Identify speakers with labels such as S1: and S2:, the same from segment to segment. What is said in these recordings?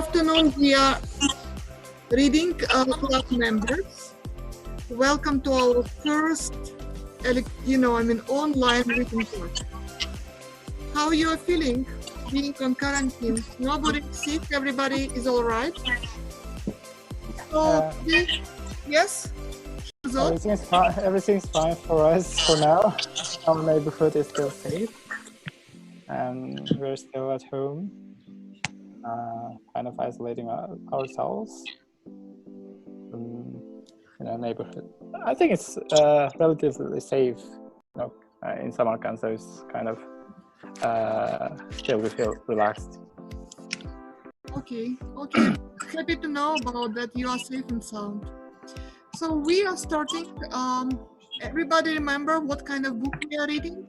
S1: afternoon, dear reading club members. Welcome to our first, online reading club. How you are feeling being on quarantine? Nobody sick, everybody is all right? So, yes?
S2: Everything's fine for us for now. Our neighborhood is still safe, and we're still at home, kind of isolating ourselves in our neighborhood. I think it's relatively safe, in Samarkand, kind of still we feel relaxed.
S1: Okay. Happy to know about that you are safe and sound. So we are starting. Everybody remember what kind of book we are reading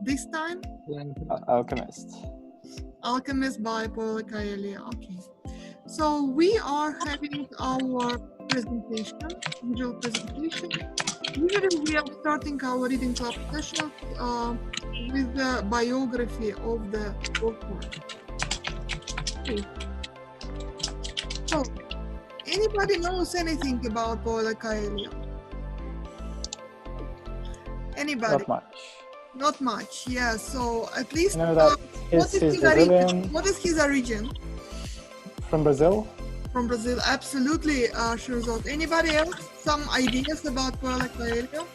S1: this time?
S2: Alchemist.
S1: Alchemist by Paulo Coelho. Okay. So we are having our visual presentation. Usually we are starting our reading club session with the biography of the author. Okay. So, anybody knows anything about Paulo Coelho? Anybody?
S2: Not much.
S1: Not much, yeah. So at least
S2: What is
S1: his origin?
S2: From Brazil.
S1: From Brazil, absolutely, Shirzot. Anybody else? Some ideas about Paulo Coelho?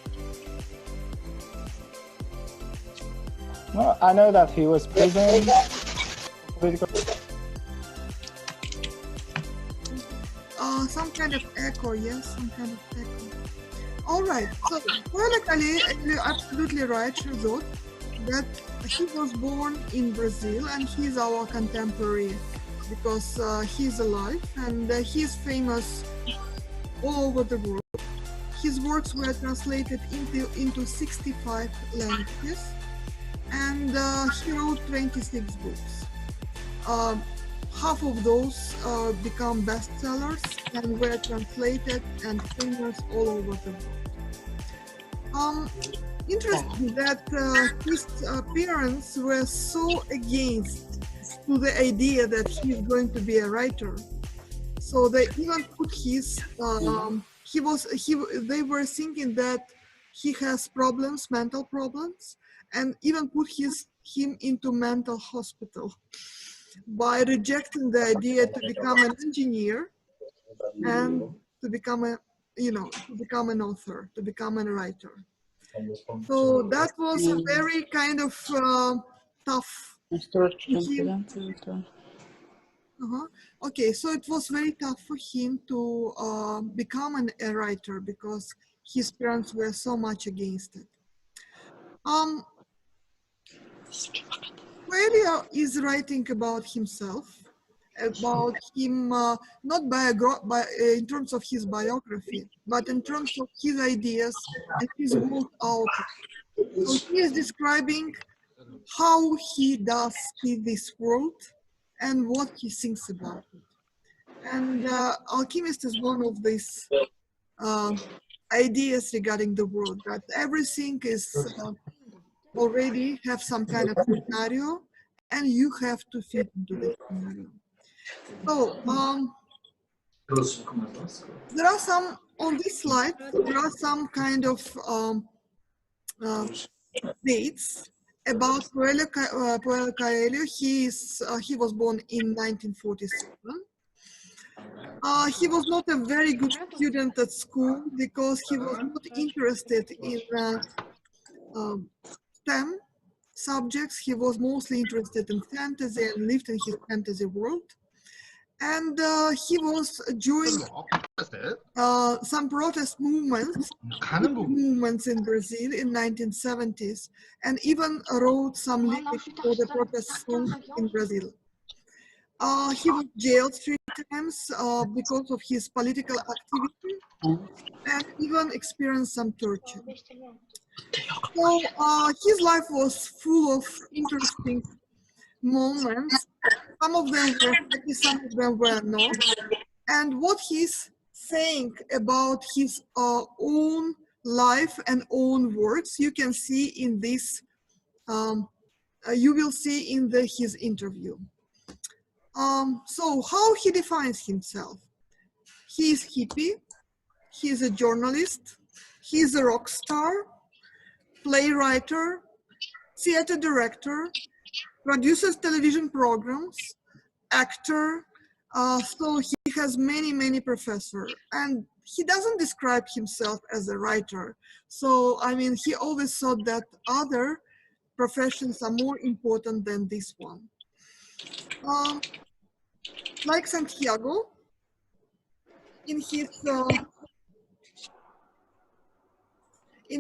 S2: No, I know that he was prison. Political.
S1: Some kind of echo, yes, some kind of echo. All right, so Paulo Coelho, you're absolutely right, Shirzot, that he was born in Brazil and he's our contemporary because he's alive and he's famous all over the world. His works were translated into 65 languages and he wrote 26 books. Half of those become bestsellers and were translated and famous all over the world. Interesting that his parents were so against to the idea that he's going to be a writer. So they even put his, they were thinking that he has problems, mental problems, and even put him into mental hospital by rejecting the idea to become an engineer and to become an author, to become a writer. So that was a very kind of tough. Okay, so it was very tough for him to become a writer because his parents were so much against it. Coelho is writing about himself, about him, not in terms of his biography, but in terms of his ideas and his world outlook. So he is describing how he does see this world and what he thinks about it. And Alchemist is one of these ideas regarding the world, that everything is already have some kind of scenario and you have to fit into the scenario. So there are some, on this slide, there are some kind of dates about Paulo Coelho. He was born in 1947. He was not a very good student at school because he was not interested in STEM subjects. He was mostly interested in fantasy and lived in his fantasy world. And he was joined some protest movements in Brazil in 1970s, and even wrote some lyrics for the protest songs in Brazil. He was jailed 3 times because of his political activity and even experienced some torture. So his life was full of interesting moments. Some of them were happy, some of them were not. And what he's saying about his own life and own works, you can see in this, you will see in his interview. So how he defines himself? He is hippie, he is a journalist, he is a rock star, playwright, theater director, produces television programs, actor. So he has many professors, and he doesn't describe himself as a writer. So I mean, he always thought that other professions are more important than this one. Um, like Santiago, in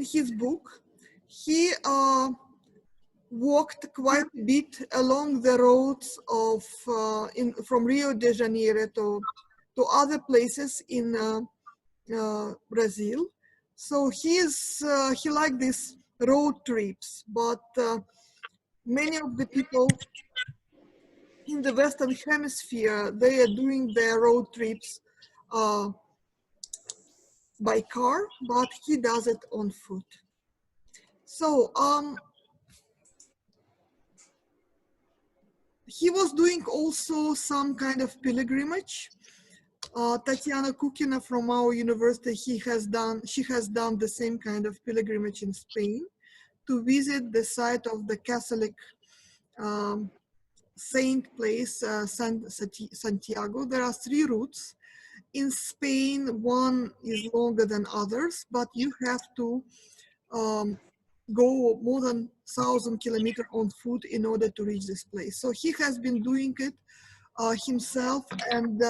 S1: his book, he walked quite a bit along the roads of from Rio de Janeiro to other places in Brazil. So he liked these road trips, but many of the people in the Western Hemisphere, they are doing their road trips by car, but he does it on foot. So he was doing also some kind of pilgrimage. Tatiana Kukina from our university, she has done the same kind of pilgrimage in Spain to visit the site of the Catholic saint place, Santiago. There are 3 routes. In Spain, one is longer than others, but you have to go more than 1,000 kilometers on foot in order to reach this place. So he has been doing it himself, and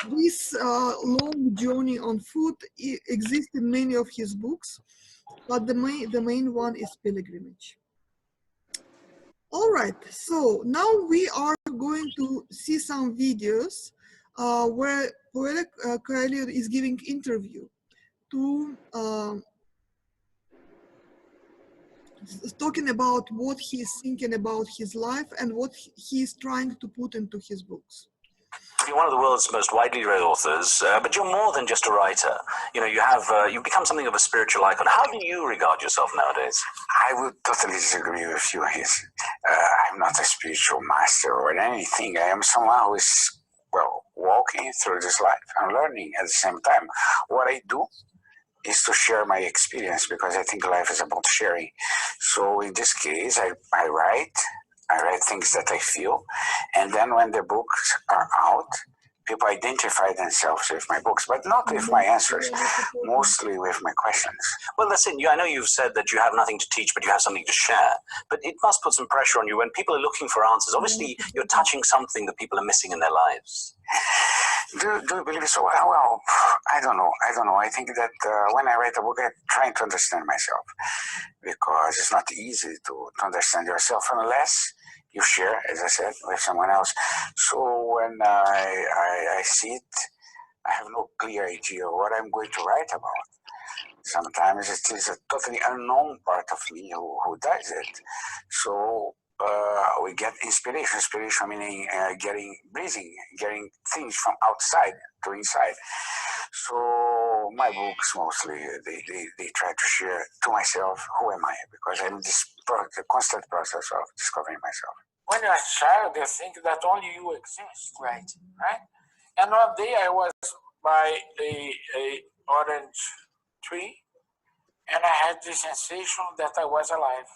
S1: this long journey on foot exists in many of his books, but the main one is pilgrimage. All right, so now we are going to see some videos where Paulo Coelho is giving interview to talking about what he is thinking about his life and what he is trying to put into his books.
S3: You're one of the world's most widely read authors, but you're more than just a writer. You know, you've become something of a spiritual icon. How do you regard yourself nowadays?
S4: I would totally disagree with you. I'm not a spiritual master or anything. I am someone who is, well, walking through this life and learning at the same time. What I do is to share my experience, because I think life is about sharing. So in this case, I write things that I feel, and then when the books are out, people identify themselves with my books, but not with my answers, mostly with my questions.
S3: Well, that's it. I know you've said that you have nothing to teach, but you have something to share. But it must put some pressure on you when people are looking for answers. Obviously, you're touching something that people are missing in their lives.
S4: Do you believe so? Well, I don't know. I think that when I write a book, I'm trying to understand myself, because it's not easy to understand yourself unless you share, as I said, with someone else. So when I see it, I have no clear idea what I'm going to write about. Sometimes it is a totally unknown part of me who does it. So we get inspiration. Inspiration meaning breathing, getting things from outside to inside. So my books mostly, they try to share to myself, who am I? Because I'm this constant process of discovering myself.
S5: When you're a child, you think that only you exist. Right. And one day I was by a orange tree, and I had the sensation that I was alive.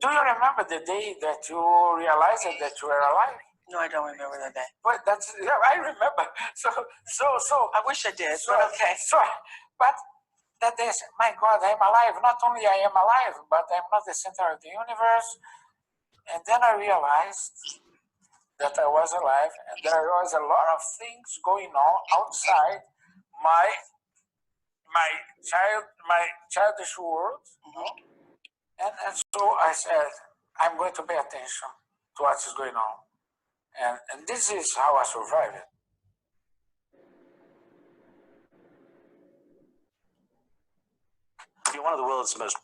S5: Do you remember the day that you realized that you were alive?
S6: No, I don't remember that day.
S5: But I remember. So
S6: I wish I did,
S5: so,
S6: but okay.
S5: But that day, my God, I'm alive. Not only I am alive, but I'm not the center of the universe. And then I realized that I was alive, and there was a lot of things going on outside my childish world. Mm-hmm. And so I said, I'm going to pay attention to what is going on. And this is how I survived it.
S3: You're one of the world's most...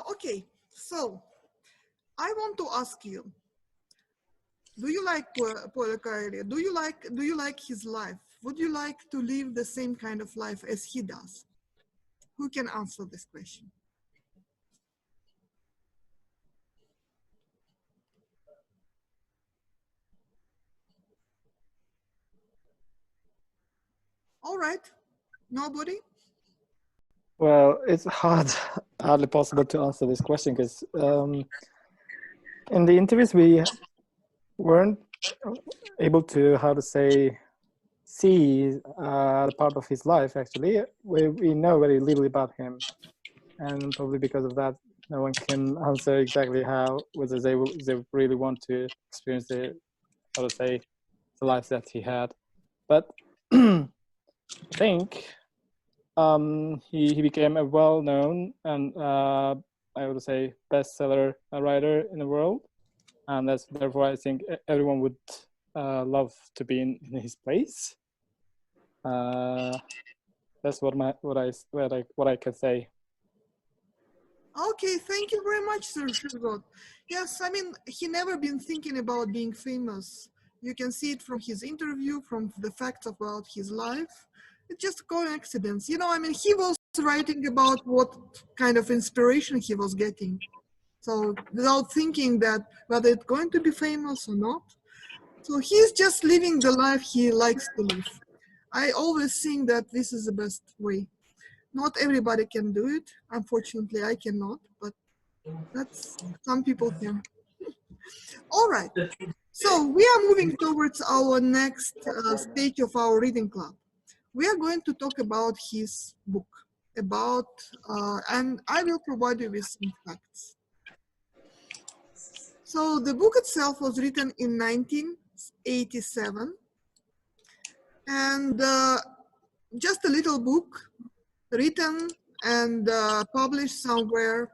S1: Okay, so I want to ask you, do you like Paulo Coelho? Do you like his life? Would you like to live the same kind of life as he does? Who can answer this question? All right, nobody?
S2: Well, it's hardly possible to answer this question because in the interviews we weren't able to, how to say, see the part of his life. Actually, we know very little about him, and probably because of that, no one can answer exactly whether they really want to experience the, how to say, the life that he had. But I think he became a well-known and I would say bestseller writer in the world, and therefore I think everyone would love to be in his place. That's what I can say.
S1: Okay, thank you very much, Sir Shurgot. Yes, I mean, he never been thinking about being famous. You can see it from his interview, from the facts about his life. It's just a coincidence. You know, I mean, he was writing about what kind of inspiration he was getting. So without thinking that whether it's going to be famous or not. So he's just living the life he likes to live. I always think that this is the best way. Not everybody can do it. Unfortunately, I cannot, but that's some people can. All right. So we are moving towards our next stage of our reading club. We are going to talk about his book, and I will provide you with some facts. So the book itself was written in 1987, and just a little book written and published somewhere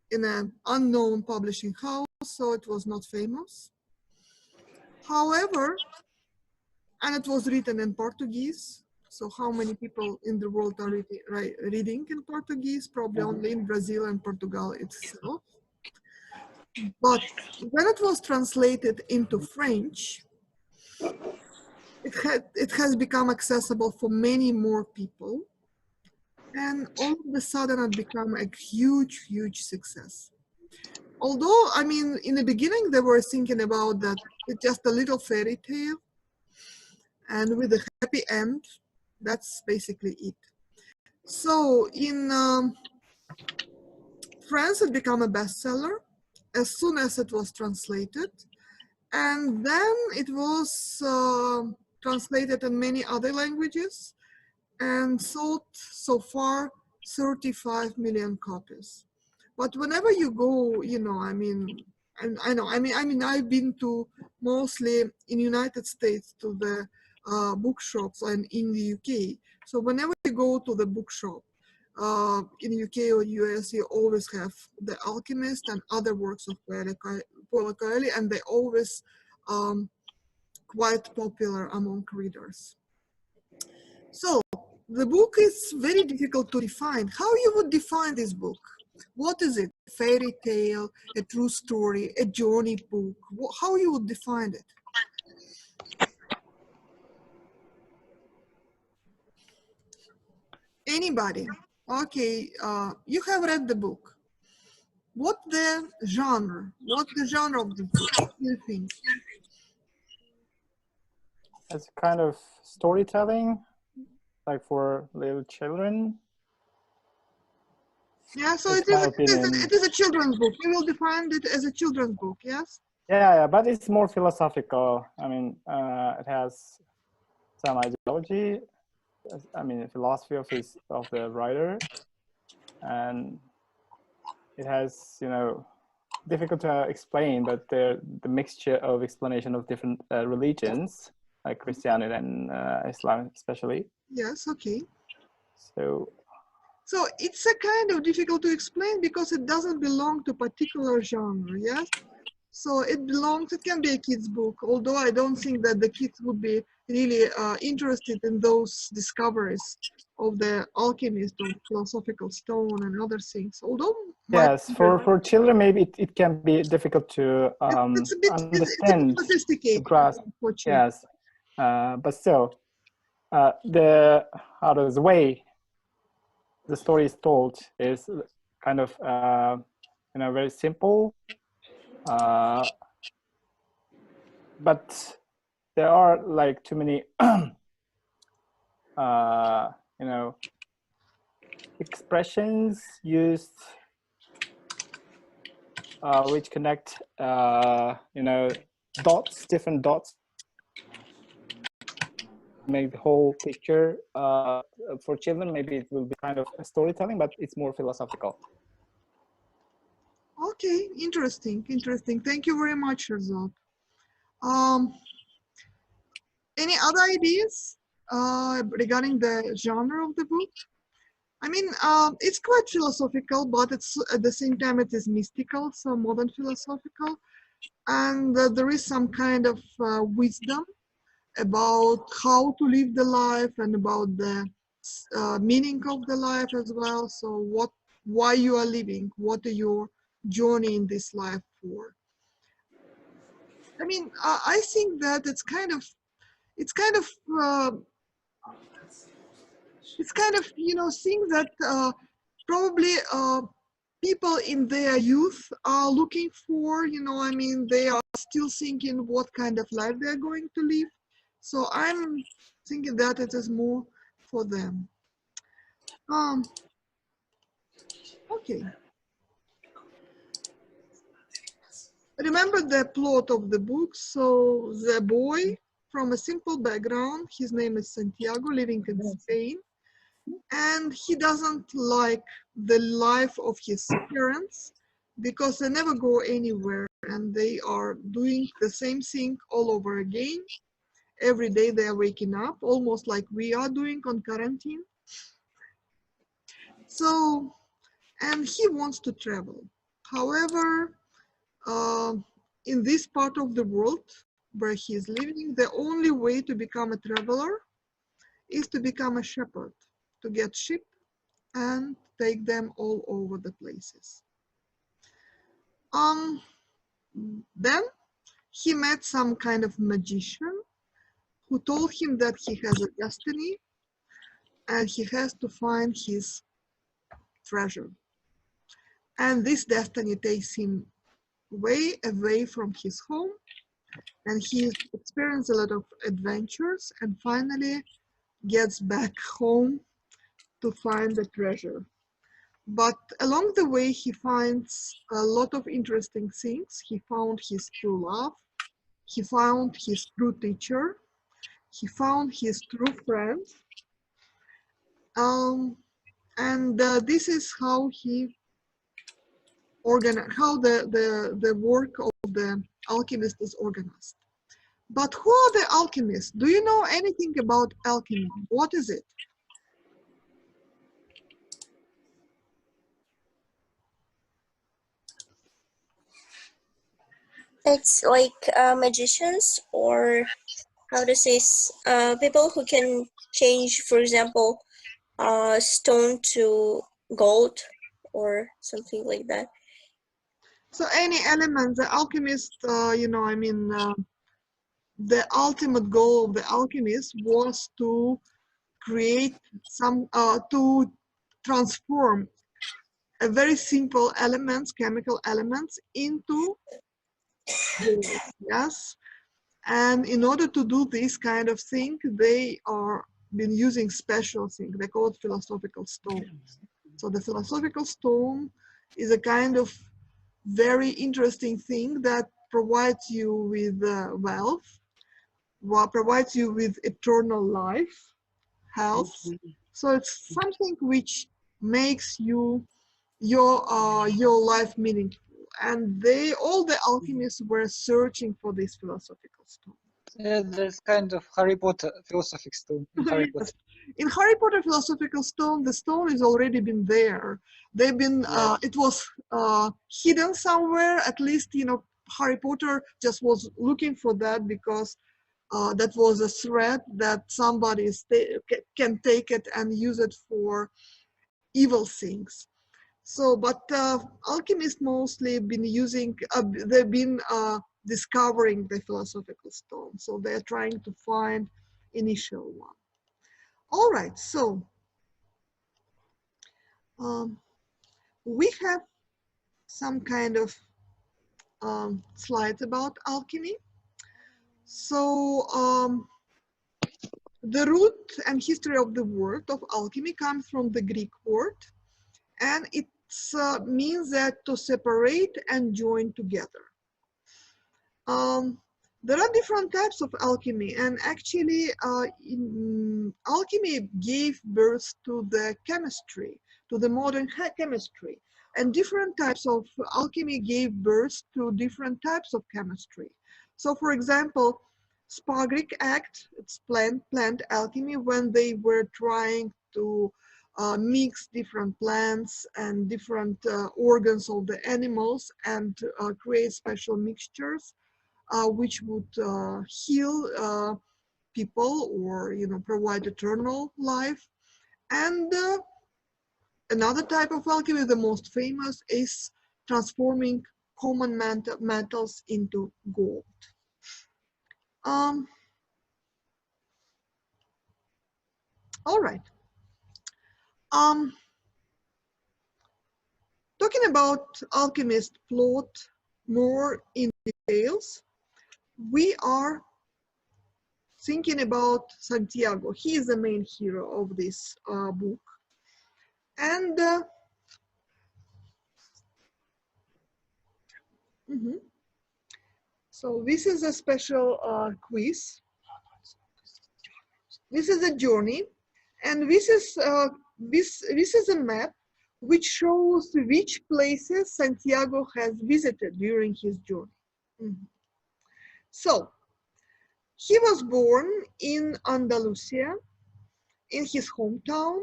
S1: in an unknown publishing house, so it was not famous. However, and it was written in Portuguese, so how many people in the world are reading in Portuguese? Probably only in Brazil and Portugal itself. But when it was translated into French, it has become accessible for many more people. And all of a sudden it became a huge, huge success. Although, I mean, in the beginning, they were thinking about that it's just a little fairy tale and with a happy end. That's basically it. So in France, it became a bestseller as soon as it was translated. And then it was translated in many other languages and sold so far 35 million copies. But whenever you go, you know, I mean, and I know, I mean, I've been to mostly in United States to the bookshops and in the UK. So whenever you go to the bookshop in UK or US, you always have the Alchemist and other works of Paulo Coelho, and they always quite popular among readers. So the book is very difficult to define. How you would define this book? What is it? A fairy tale, a true story, a journey book? How you would define it? Anybody? Okay, you have read the book. What the genre? What the genre of the book? What do you think?
S2: It's kind of storytelling, like for little children.
S1: Yeah, so
S2: That's
S1: it is a children's book. We will define it as a children's book, yes?
S2: Yeah, but it's more philosophical. I mean, it has some ideology. I mean, philosophy of the writer, and it has, you know, difficult to explain, but the mixture of explanation of different religions, like Christianity and Islam, especially.
S1: Yes, okay.
S2: So
S1: it's a kind of difficult to explain because it doesn't belong to particular genre, yes? So it can be a kid's book, although I don't think that the kids would be really interested in those discoveries of the alchemist or philosophical stone and other things. Although
S2: yes, for children, maybe it can be difficult to understand,
S1: it's a bit sophisticated,
S2: to grasp. Yes, but still, the way the story is told is kind of very simple, but there are like too many expressions used which connect dots, different dots, make the whole picture. For children, maybe it will be kind of storytelling, but it's more philosophical.
S1: Okay, interesting. Thank you very much, Herzog. Any other ideas regarding the genre of the book? I mean, it's quite philosophical, but it's at the same time it is mystical, so modern philosophical, and there is some kind of wisdom about how to live the life and about the meaning of the life as well. So why you are living, what are your journey in this life for? I mean, I think that it's kind of seeing that probably people in their youth are looking for, I mean, they are still thinking what kind of life they're going to live. So I'm thinking that it is more for them. Okay. Remember the plot of the book. So the boy from a simple background, his name is Santiago, living in Spain, and he doesn't like the life of his parents because they never go anywhere and they are doing the same thing all over again. Every day they are waking up, almost like we are doing on quarantine. So, and he wants to travel. However, in this part of the world where he is living, the only way to become a traveler is to become a shepherd, to get sheep and take them all over the places. Then he met some kind of magician who told him that he has a destiny and he has to find his treasure. And this destiny takes him way away from his home, and he experiences a lot of adventures and finally gets back home to find the treasure. But along the way, he finds a lot of interesting things. He found his true love. He found his true teacher. He found his true friend. And this is how he how the work of the alchemist is organized. But who are the alchemists? Do you know anything about alchemy? What is it?
S7: It's like magicians, or how to say, people who can change, for example, stone to gold or something like that.
S1: So any element, the alchemist, the ultimate goal of the alchemist was to create to transform a very simple elements, chemical elements, into gold. Yes. And in order to do this kind of thing, they are been using special thing. They call it philosophical stones. So the philosophical stone is a kind of very interesting thing that provides you with wealth, provides you with eternal life, health. So it's something which makes your life meaningful. And all the alchemists were searching for this philosophical stone.
S8: Yeah, there's kind of Harry Potter philosophical stone in Harry Potter.
S1: In Harry Potter philosophical stone, the stone has already been there. They've been, it was hidden somewhere. At least, Harry Potter just was looking for that because that was a threat that somebody can take it and use it for evil things. So, but alchemists mostly been using, they've been discovering the philosophical stone. So they're trying to find initial one. All right, so We have some kind of slides about alchemy. So the root and history of the word of alchemy comes from the Greek word, and it means that to separate and join together. There are different types of alchemy, and actually alchemy gave birth to the chemistry, to the modern chemistry, and different types of alchemy gave birth to different types of chemistry. So for example, Spagric Act, it's plant alchemy, when they were trying to mix different plants and different organs of the animals and create special mixtures which would heal people or provide eternal life. And another type of alchemy, the most famous, is transforming common metals into gold. All right. Talking about Alchemist plot more in details, we are thinking about Santiago. He is the main hero of this book. And so this is a special quiz. This is a journey, and this is a map which shows which places Santiago has visited during his journey. So he was born in Andalusia, in his hometown,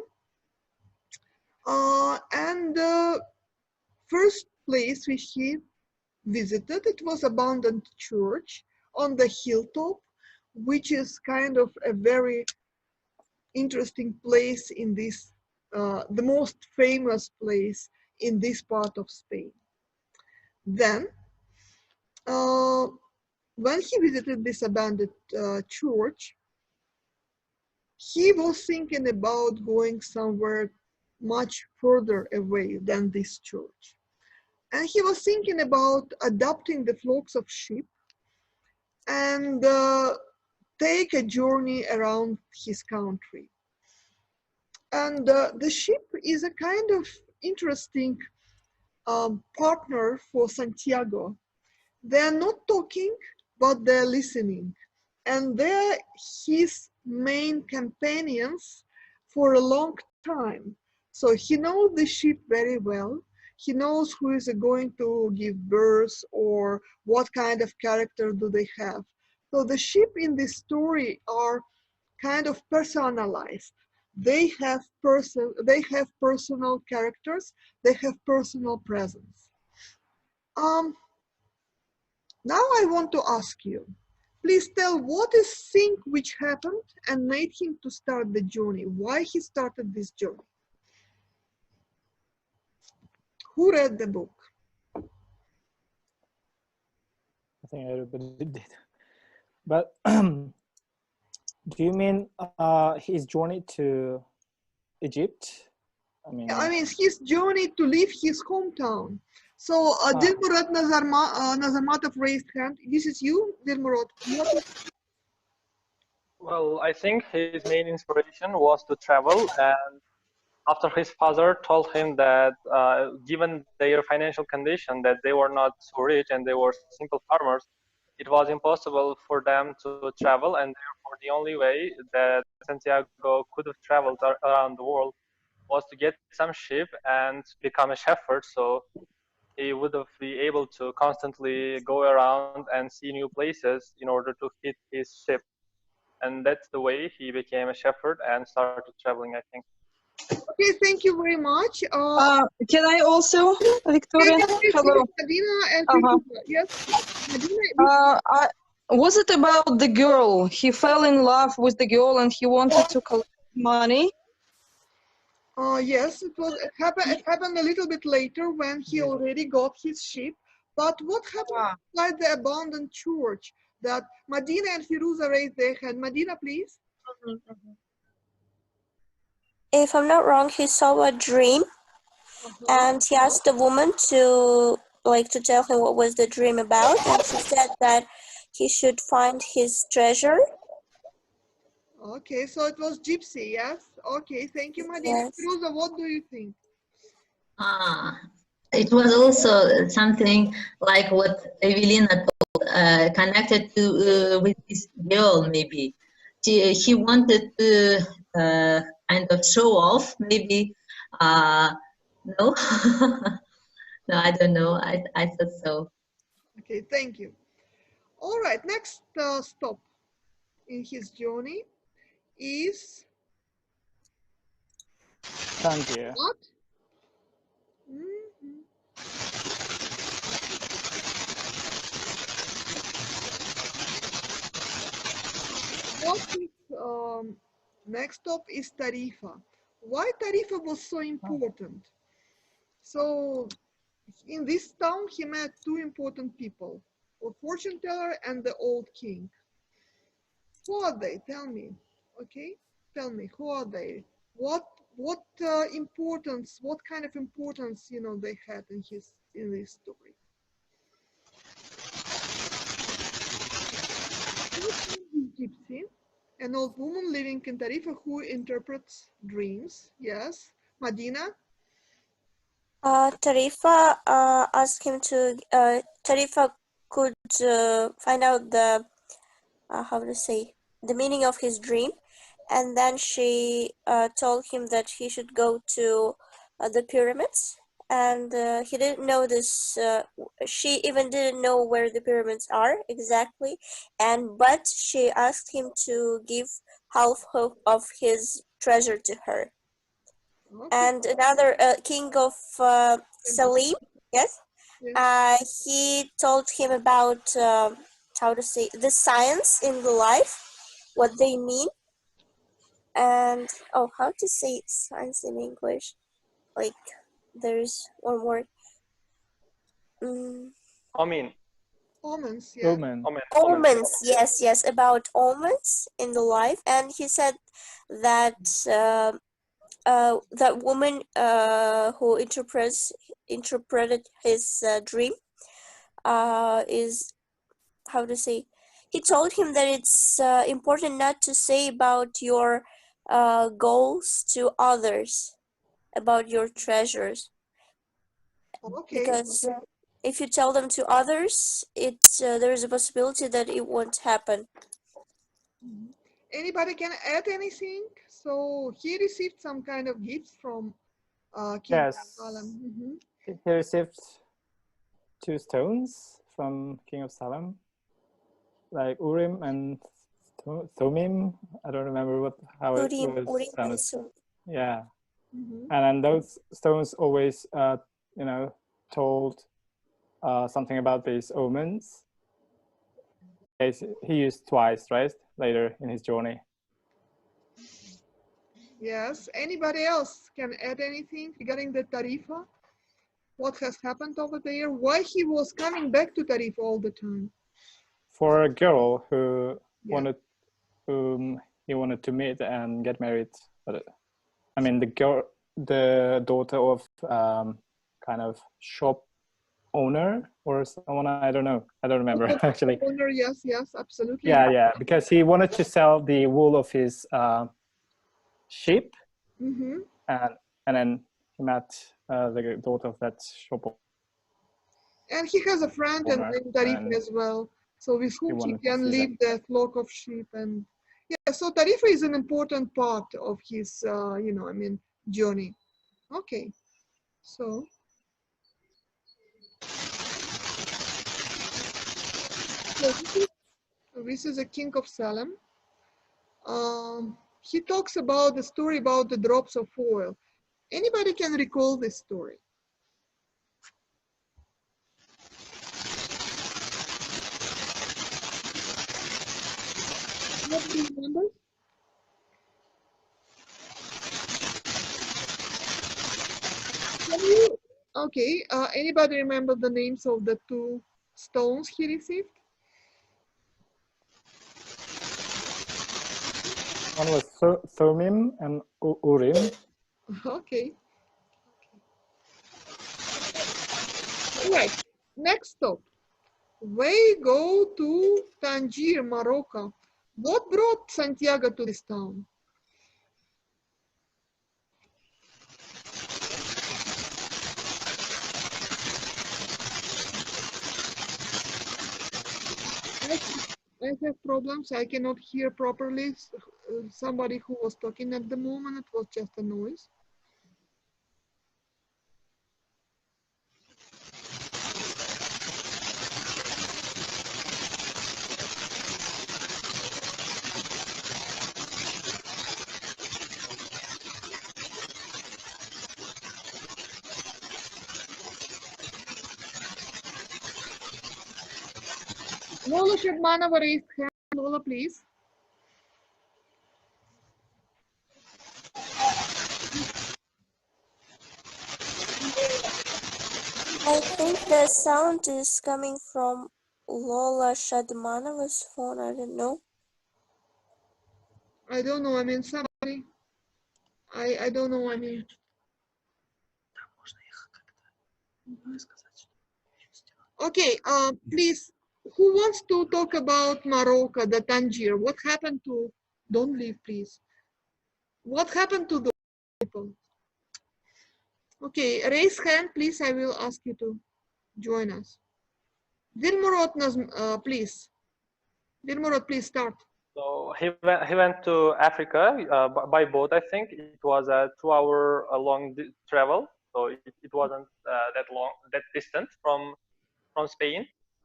S1: and the first place which he visited, it was abandoned church on the hilltop, which is kind of a very interesting place in this, the most famous place in this part of Spain. Then, when he visited this abandoned church, he was thinking about going somewhere much further away than this church. And he was thinking about adopting the flocks of sheep and take a journey around his country. And the sheep is a kind of interesting partner for Santiago. They're not talking, but they're listening. And they're his main companions for a long time. So he knows the sheep very well. He knows who is going to give birth or what kind of character do they have. So the sheep in this story are kind of personalized. They have personal characters. They have personal presence. Now I want to ask you, please tell what is thing which happened and made him to start the journey. Why he started this journey? Who read the book?
S2: I think everybody did. But do you mean his journey to Egypt? I mean
S1: his journey to leave his hometown. So Dilmurat Nazarmatov raised hand. This is you, Dilmurat.
S9: Well, I think his main inspiration was to travel, and after his father told him that given their financial condition, that they were not so rich and they were simple farmers, it was impossible for them to travel, and therefore the only way that Santiago could have traveled around the world was to get some sheep and become a shepherd, so he would have been able to constantly go around and see new places in order to feed his sheep. And that's the way he became a shepherd and started traveling, I think.
S1: Okay, thank you very much.
S10: Can I also, Victoria? Hello.
S1: Medina and yes.
S10: Medina, was it about the girl? He fell in love with the girl and he wanted to collect money.
S1: Yes, it happened a little bit later when he already got his sheep. But what happened inside the abandoned church that Medina and Firuza raised their hand? Medina, please.
S7: If I'm not wrong, he saw a dream and he asked the woman to tell him what was the dream about, and she said that he should find his treasure.
S1: Okay, so it was gypsy, yes? Okay, thank you, Madina.
S7: Yes.
S1: Firuza, what do you think?
S11: It was also something like what Evelina told, connected to with this girl. Maybe he wanted to kind of show off. Maybe no, no, I don't know. I thought so.
S1: Okay, thank you. All right, next stop in his journey is
S2: Tangier.
S1: what? Mhm. What is, next stop is Tarifa. Why Tarifa was so important? So in this town, he met two important people, a fortune teller and the old king. Who are they? Tell me. Okay, tell me, who are they? What importance? What kind of importance they had in this story? Gypsy, an old woman living in Tarifa who interprets dreams. Yes, Madina.
S7: Tarifa asked him to. Tarifa could find out the how to say the meaning of his dream, and then she told him that he should go to the pyramids, and he didn't know this. She even didn't know where the pyramids are exactly, but she asked him to give half of his treasure to her.
S1: Okay.
S7: And another king of Salim, yes, he told him about how to say the science in the life, what they mean, and how to say science in English? Like, there's one word.
S9: Omen.
S1: Omens, yeah.
S7: Omens, yes, about omens in the life, and he said that that woman who interpreted his dream is how to say. He told him that it's important not to say about your goals to others, about your treasures,
S1: Okay.
S7: because if you tell them to others, there's a possibility that it won't happen.
S1: Anybody can add anything? So he received some kind of gifts from King
S2: Yes.
S1: Salem.
S2: He received 2 stones from King of Salem, like Urim and Thummim. I don't remember how it
S7: Urim
S2: sounded.
S7: and
S2: Yeah. And then those stones always, told something about these omens. He used twice, right? Later in his journey.
S1: Yes. Anybody else can add anything regarding the Tarifa? What has happened over there? Why he was coming back to Tarifa all the time?
S2: For a girl who whom he wanted to meet and get married, but I mean the daughter of kind of shop owner or someone, I don't know. I don't remember actually.
S1: Owner, yes, absolutely.
S2: Yeah, because he wanted to sell the wool of his sheep, and then he met the daughter of that shop owner.
S1: And he has a friend named Tarifa as well. So with whom he can leave the flock of sheep. And yeah, so Tarifa is an important part of his, journey. Okay, so. This is a king of Salem. He talks about the story about the drops of oil. Anybody can recall this story? Nobody remembers? Okay, anybody remember the names of the 2 stones he received?
S2: One was Thummim and Urim.
S1: Okay. Right. Next stop. We go to Tangier, Morocco. What brought Santiago to this town? I have problems. I cannot hear properly somebody who was talking at the moment. It was just a noise. Lola Shadmanova raised hand. Lola, please.
S7: I think the sound is coming from Lola Shadmanova's phone. I don't know.
S1: I don't know. I mean, somebody. I don't know. I mean. Okay. Please. Who wants to talk about Morocco, the Tangier? What happened to? Don't leave, please. What happened to those people? Okay, raise hand, please. I will ask you to join us. Dilmurod, please. Dilmurod, please start.
S9: So he went to Africa by boat. I think it was a 2-hour long travel, so it wasn't that distant from Spain.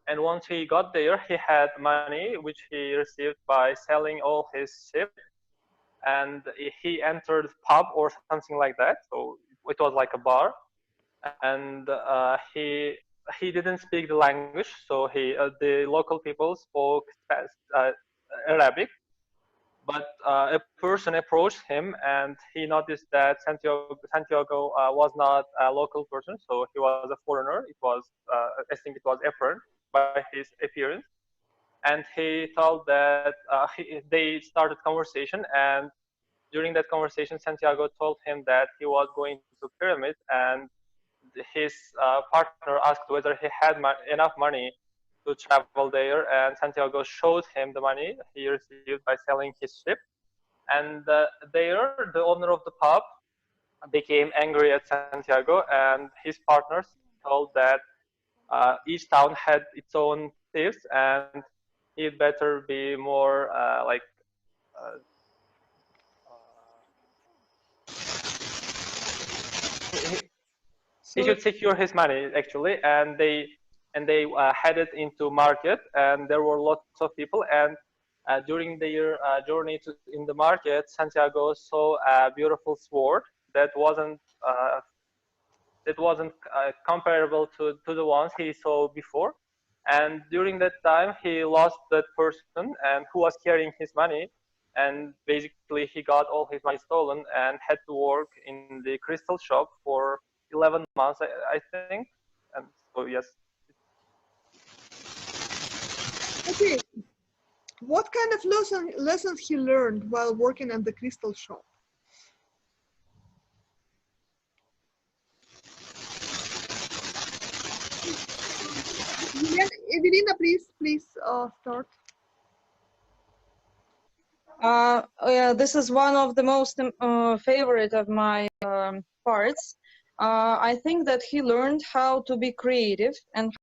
S9: And once he got there, he had money which he received by selling all his ship, and he entered pub or something like that. So it was like a bar, and he didn't speak the language, so the local people spoke Arabic. But a person approached him, and he noticed that Santiago was not a local person, so he was a foreigner. It was, I think, it was apparent by his appearance, and he thought that they started conversation, and during that conversation, Santiago told him that he was going to pyramid, and his partner asked whether he had enough money to travel there, and Santiago showed him the money he received by selling his ship. And there, the owner of the pub became angry at Santiago, and his partners told that each town had its own thieves, and he'd better be more he should secure his money actually. And they headed into market, and there were lots of people. And during their journey in the market, Santiago saw a beautiful sword that wasn't comparable to the ones he saw before. And during that time, he lost that person and who was carrying his money. And basically, he got all his money stolen and had to work in the crystal shop for 11 months, I think. And so, yes.
S1: Okay. What kind of lessons he learned while working at the crystal shop? Evelina, please start.
S10: Yeah, this is one of the most favorite of my parts. I think that he learned how to be creative and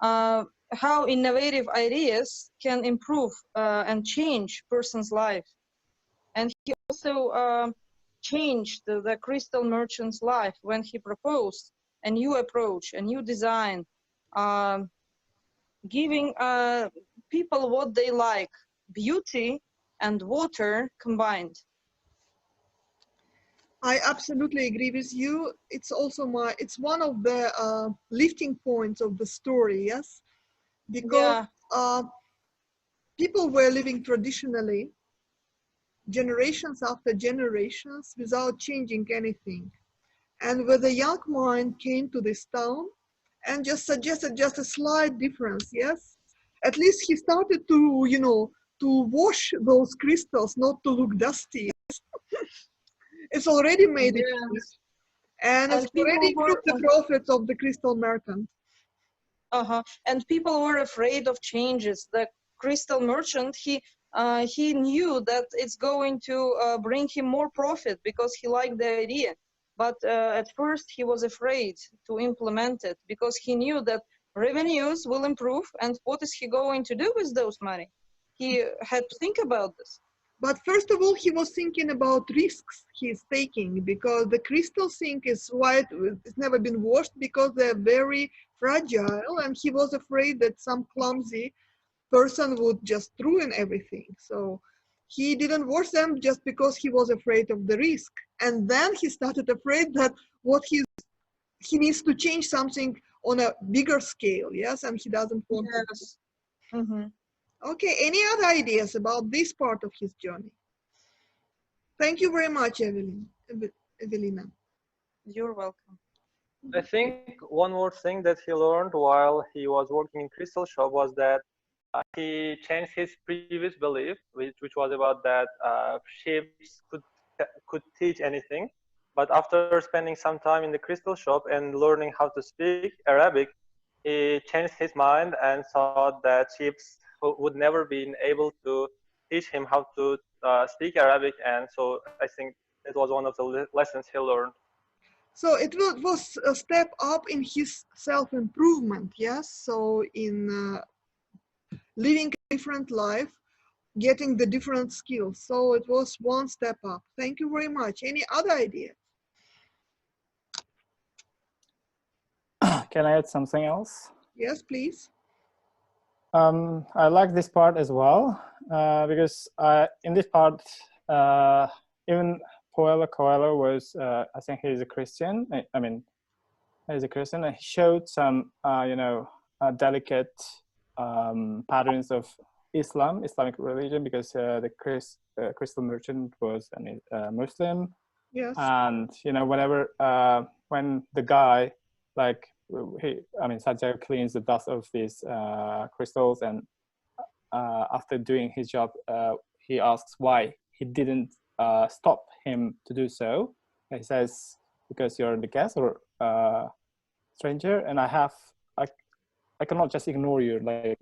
S10: how innovative ideas can improve and change person's life. And he also changed the crystal merchant's life when he proposed a new approach, a new design, giving people what they like, beauty and water combined.
S1: I absolutely agree with you. It's also it's one of the lifting points of the story, yes? Because people were living traditionally, generations after generations, without changing anything. And when the young mind came to this town and just suggested just a slight difference, yes? At least he started to, to wash those crystals, not to look dusty. It's already made it, and it's already improved the profits of the crystal merchant.
S10: And people were afraid of changes. The crystal merchant, he knew that it's going to bring him more profit because he liked the idea. But at first he was afraid to implement it because he knew that revenues will improve, and what is he going to do with those money? He had to think about this.
S1: But first of all, he was thinking about risks he's taking, because the crystal thing is white, it's never been washed because they're very fragile, and he was afraid that some clumsy person would just ruin everything. So he didn't wash them just because he was afraid of the risk. And then he started afraid that he needs to change something on a bigger scale, yes, and he doesn't want to. Okay, any other ideas about this part of his journey? Thank you very much, Evelina.
S10: You're welcome.
S9: I think one more thing that he learned while he was working in Crystal Shop was that he changed his previous belief, which was about that ships could teach anything. But after spending some time in the Crystal Shop and learning how to speak Arabic, he changed his mind and thought that ships would never be able to teach him how to speak Arabic. And so I think it was one of the lessons he learned.
S1: So it was a step up in his self-improvement, yes? So in living a different life, getting the different skills. So it was one step up. Thank you very much. Any other ideas?
S2: Can I add something else?
S1: Yes, please.
S2: I like this part as well, because in this part, even Coelho was, I think he's a Christian. I mean, he's a Christian, and he showed some, delicate patterns of Islamic religion, because the crystal merchant was a Muslim.
S1: Yes.
S2: And whenever when the guy, like, Santiago cleans the dust of these crystals, and after doing his job, he asks why he didn't stop him to do so. And he says, because you're the guest or stranger, and I cannot just ignore you, like,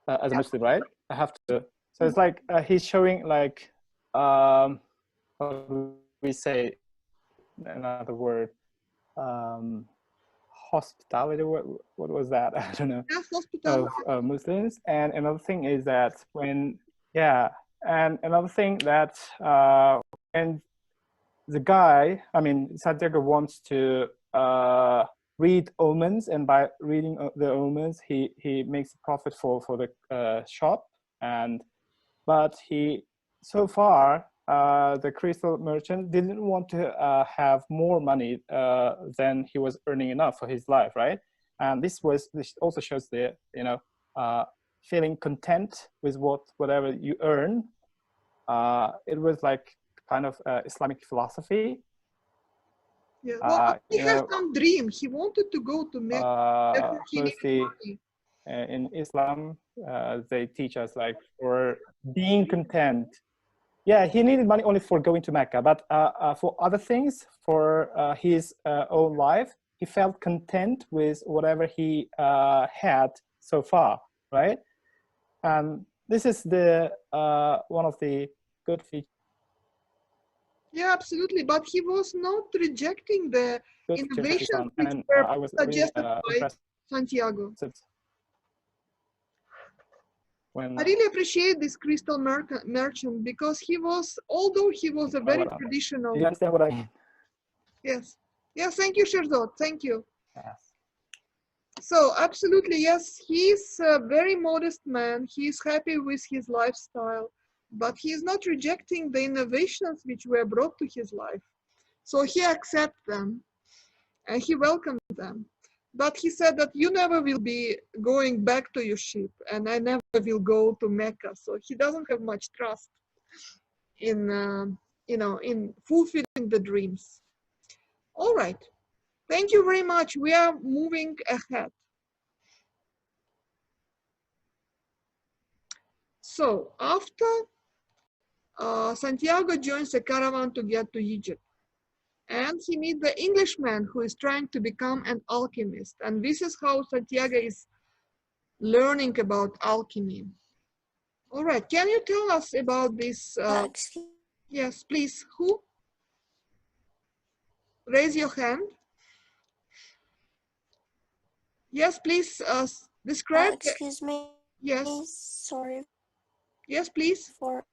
S2: as a Muslim, right? I have to. So it's like he's showing, like, what we say, another word, hospitality. What was that? I don't know.
S1: Yes, hospitality.
S2: Of Muslims. And another thing is that when another thing that when the guy, Santiago wants to read omens, and by reading the omens, he makes a profit for the shop. But so far, the crystal merchant didn't want to have more money than he was earning enough for his life, right? And this also shows the feeling content with whatever you earn. It was like kind of Islamic philosophy.
S1: Yeah, well, he had some dream. He wanted to go to Mecca.
S2: Mostly in Islam, they teach us, like, for being content. Yeah, he needed money only for going to Mecca, but for other things, for his own life, he felt content with whatever he had so far, right? And this is the one of the good features.
S1: Yeah, absolutely. But he was not rejecting the innovations which
S2: I
S1: were
S2: was
S1: suggested
S2: really,
S1: by Santiago.
S2: When
S1: I really appreciate this crystal merchant, because he was, although he was a very traditional.
S2: Do you understand what I mean?
S1: Yes. Yes, thank you, Sherzod. Thank you.
S2: Yes.
S1: So absolutely, yes, he's a very modest man. He's happy with his lifestyle, but he's not rejecting the innovations which were brought to his life. So he accepts them and he welcomes them. But he said that you never will be going back to your ship, and I never will go to Mecca. So he doesn't have much trust in, in fulfilling the dreams. All right. Thank you very much. We are moving ahead. So after Santiago joins the caravan to get to Egypt, and he meets the Englishman who is trying to become an alchemist. And this is how Santiago is learning about alchemy. All right, can you tell us about this?
S7: Excuse
S1: Yes, please. Who? Raise your hand. Yes, please describe.
S7: excuse me.
S1: Yes.
S7: Sorry
S1: Yes, please.
S7: for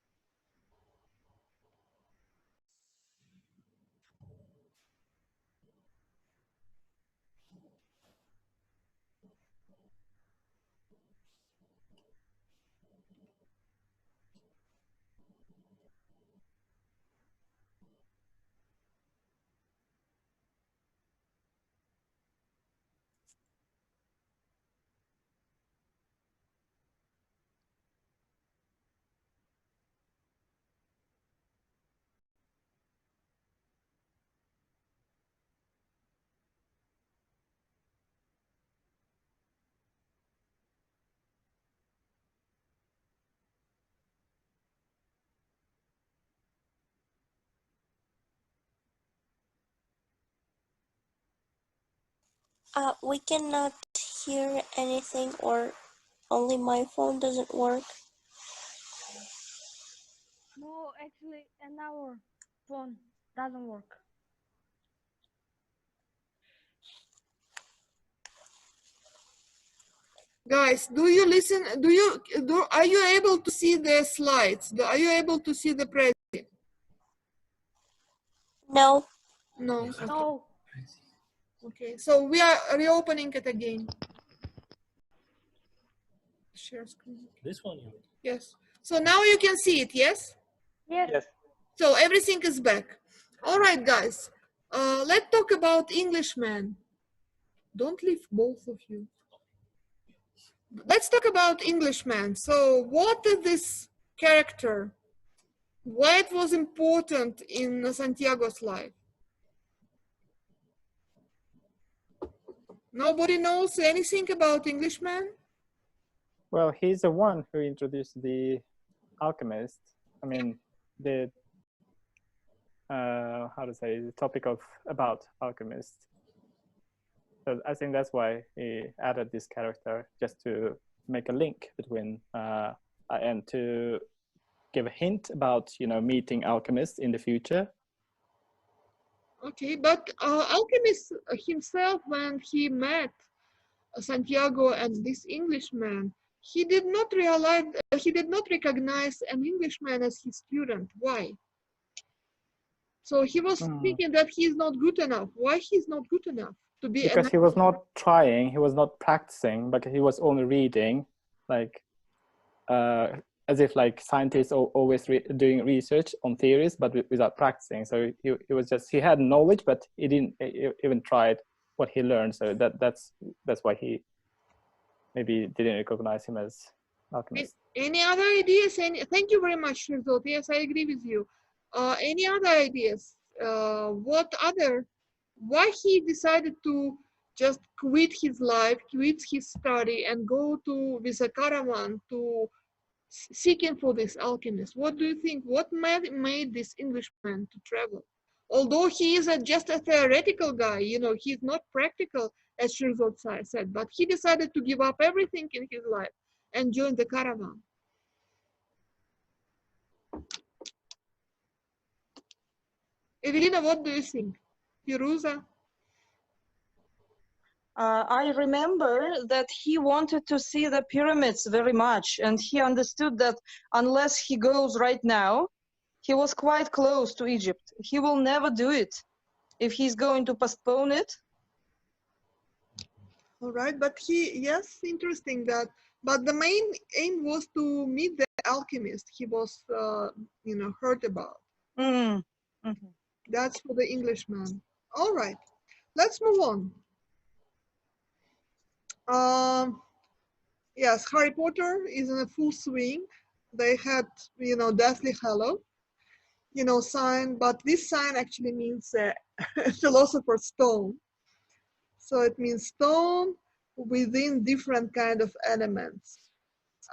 S7: we cannot hear anything, or only my phone doesn't work.
S12: No, actually, and our phone doesn't work.
S1: Guys, do you listen? Are you able to see the slides? Are you able to see the presentation?
S7: No.
S1: No.
S12: No.
S1: Okay, so we are reopening it again. Share screen.
S13: This one?
S1: Yes. So now you can see it, yes?
S12: Yes.
S1: So everything is back. All right, guys. Let's talk about Englishman. Don't leave, both of you. Let's talk about Englishman. So what is this character? Why it was important in Santiago's life? Nobody knows anything about Englishman?
S2: Well, he's the one who introduced the Alchemist. I mean, the how to say, the topic about Alchemist. So I think that's why he added this character, just to make a link between and to give a hint about, you know, meeting Alchemist in the future.
S1: Okay, but Alchemist himself, when he met Santiago and this Englishman, he did not realize, he did not recognize an Englishman as his student. Why? So he was thinking that he's not good enough. Why he's not good enough to be?
S2: Because he was not trying, he was not practicing, but he was only reading, like as if like scientists are always doing research on theories, but without practicing. So he was just, he had knowledge, but he didn't even try what he learned. So that's why he maybe didn't recognize him as Alchemist.
S1: Any other ideas? Thank you very much, Shirzot. Yes, I agree with you. Any other ideas? Why he decided to just quit his life, quit his study, and go with a caravan to seeking for this alchemist? What do you think? What made this Englishman to travel? Although he is just a theoretical guy, you know, he's not practical, as Shirzot said, but he decided to give up everything in his life and join the caravan. Evelina, what do you think? Firuza?
S10: I remember that he wanted to see the pyramids very much, and he understood that unless he goes right now, he was quite close to Egypt. He will never do it if he's going to postpone it.
S1: All right, but yes, interesting that, but the main aim was to meet the alchemist he was, you know, heard about. That's for the Englishman. All right, let's move on. Yes, Harry Potter is in a full swing. They had, you know, Deathly Hallow, you know, sign, but this sign actually means philosopher's stone. So it means stone within different kind of elements.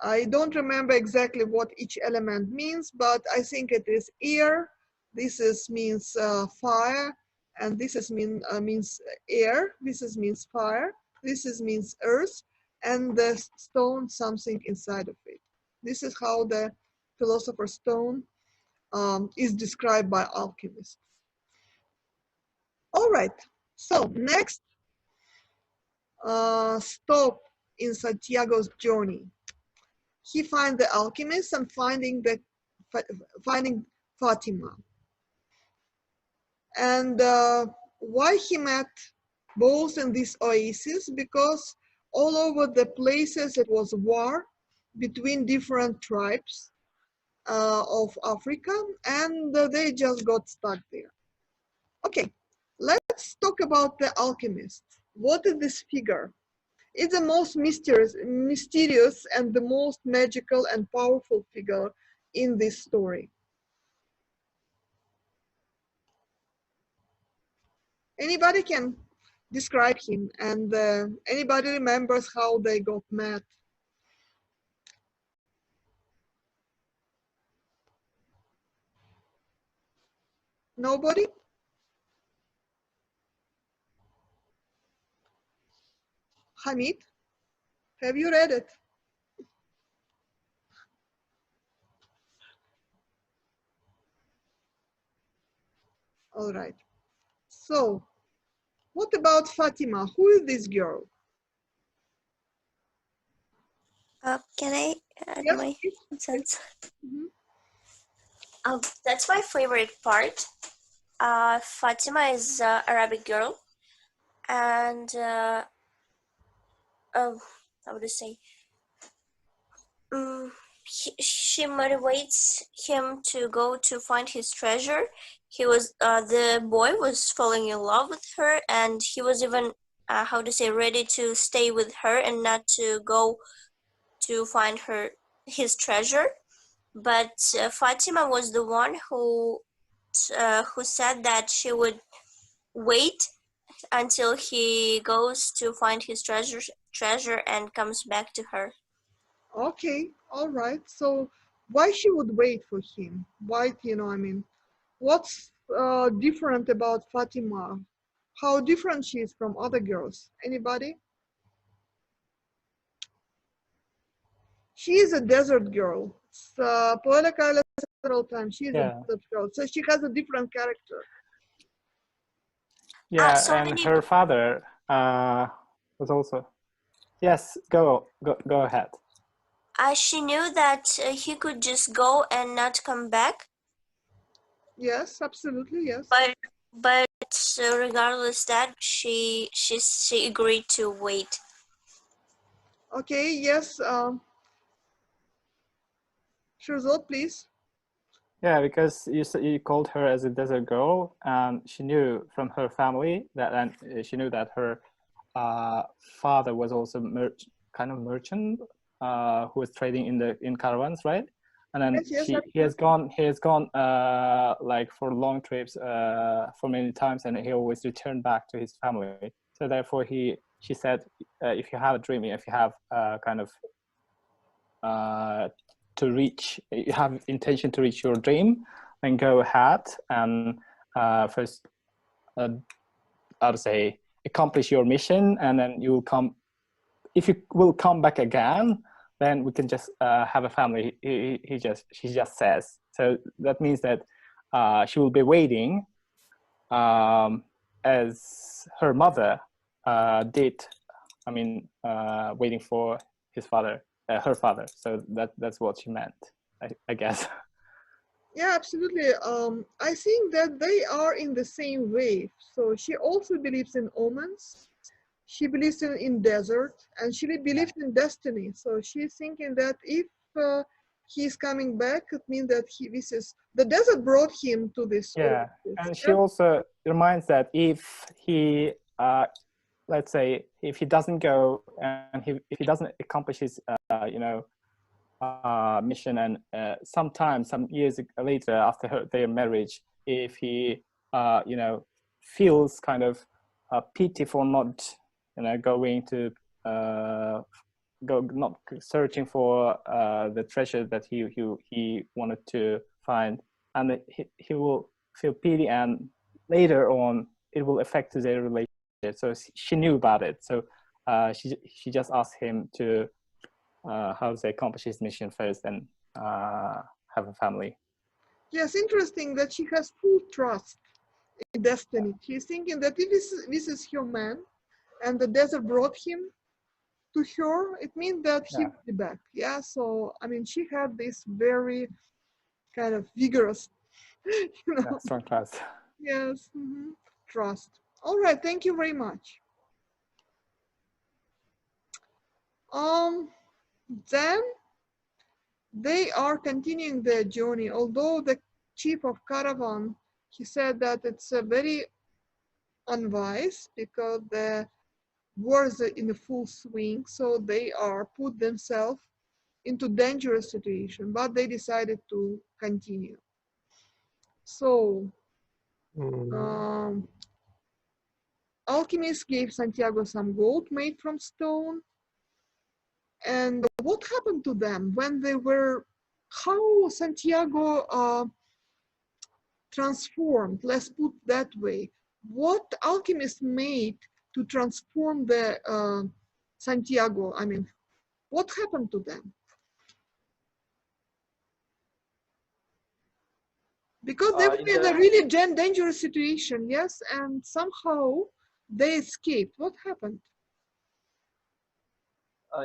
S1: I don't remember exactly what each element means, but I think it is air. This means fire, and this is means air, this is means fire, this is means earth, and the stone something inside of it. This is how the philosopher's stone is described by alchemists. All right, so next stop in Santiago's journey. He finds the alchemist and finding Fatima. And why he met both in this oasis? Because all over the places it was war between different tribes of Africa, and they just got stuck there. Okay, let's talk about the alchemist. What is this figure? It's the most mysterious and the most magical and powerful figure in this story. Anybody can describe him, and anybody remembers how they got met? Nobody? Hamid, have you read it? All right. So, what about Fatima? Who is this girl?
S7: Can I add
S1: Yes,
S7: my
S1: please.
S7: sense?
S1: Mhm.
S7: That's my favorite part. Fatima is an Arabic girl, and how would I say? She motivates him to go to find his treasure. The boy was falling in love with her, and he was even how to say ready to stay with her and not to go to find his treasure. But Fatima was the one who said that she would wait until he goes to find his treasure and comes back to her.
S1: Okay, all right. So, why she would wait for him? Why, I mean, what's different about Fatima? How different she is from other girls? Anybody? She is a desert girl. Poeta Carla said several times she is a desert girl, so she has a different character.
S2: Yeah,
S7: so
S2: and her father was also. Yes, go ahead.
S7: She knew that he could just go and not come back.
S1: Yes, absolutely, yes.
S7: But regardless that she agreed to wait.
S1: Okay, yes. Shirzot, please.
S2: Yeah, because you called her as a desert girl, and she knew from her family that, and she knew that her father was also kind of merchant who was trading in caravans, right? And then
S1: yes,
S2: he has gone like for long trips for many times, and he always returned back to his family. So therefore, she said, if you have a dream, if you have kind of to reach, you have intention to reach your dream, then go ahead and first, I would say, accomplish your mission, and then you will come. If you will come back again, then we can just have a family. She just says. So that means that she will be waiting, as her mother did. I mean, waiting for his father, her father. So that's what she meant, I guess.
S1: Yeah, absolutely. I think that they are in the same wave. So she also believes in omens. She believes in desert, and she believes in destiny. So she's thinking that if he's coming back, it means that the desert brought him to this.
S2: Yeah, and she also reminds that if he, let's say, if he doesn't go and if he doesn't accomplish his, mission, and some years later after their marriage, if he, feels kind of pity for not, going to not searching for the treasure that he wanted to find, and he will feel pity, and later on it will affect their relationship. So she knew about it. So she just asked him to how to say accomplish his mission first and have a family.
S1: Yes, interesting that she has full trust in destiny. She's thinking that if this is her man, and the desert brought him to her, it means that he will be back. Yeah. So I mean, she had this very kind of vigorous,
S2: Strong trust.
S1: Yes, trust. All right. Thank you very much. Then they are continuing their journey. Although the chief of caravan, he said that it's a very unwise because the wars are in a full swing, so they are put themselves into dangerous situation, but they decided to continue. So Alchemist gave Santiago some gold made from stone. And what happened to them when they were, how Santiago transformed, let's put that way. What Alchemist made to transform the Santiago? I mean, what happened to them? Because they were in a really dangerous situation, yes, and somehow they escaped. What happened?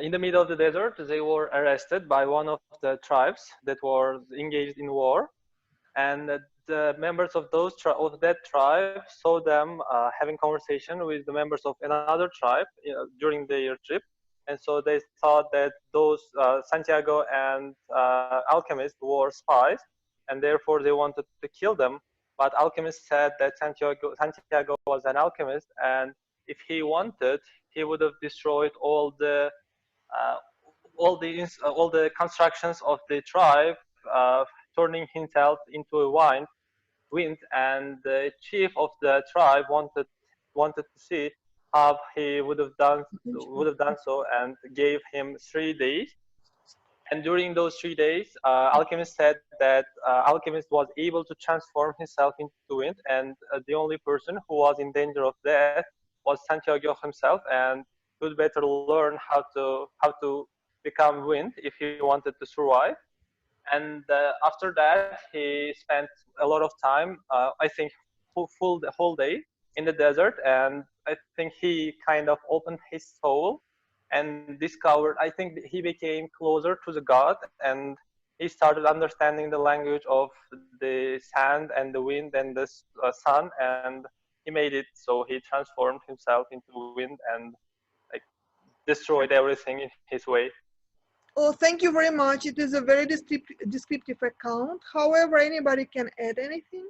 S9: In the middle of the desert, they were arrested by one of the tribes that were engaged in war, and the members of that tribe saw them having conversation with the members of another tribe during their trip, and so they thought that those Santiago and Alchemist were spies, and therefore they wanted to kill them. But Alchemist said that Santiago was an alchemist, and if he wanted, he would have destroyed all the constructions of the tribe, turning himself into a wind, and the chief of the tribe wanted to see how he would have done so, and gave him 3 days. And during those 3 days, Alchemist said that Alchemist was able to transform himself into wind, and the only person who was in danger of death was Santiago himself, and he would better learn how to become wind if he wanted to survive. And after that, he spent a lot of time, I think the whole day in the desert, and I think he kind of opened his soul and discovered, I think he became closer to the God, and he started understanding the language of the sand and the wind and the sun, and he made it so he transformed himself into wind and like destroyed everything in his way.
S1: Oh, thank you very much. It is a very descriptive account. However, anybody can add anything.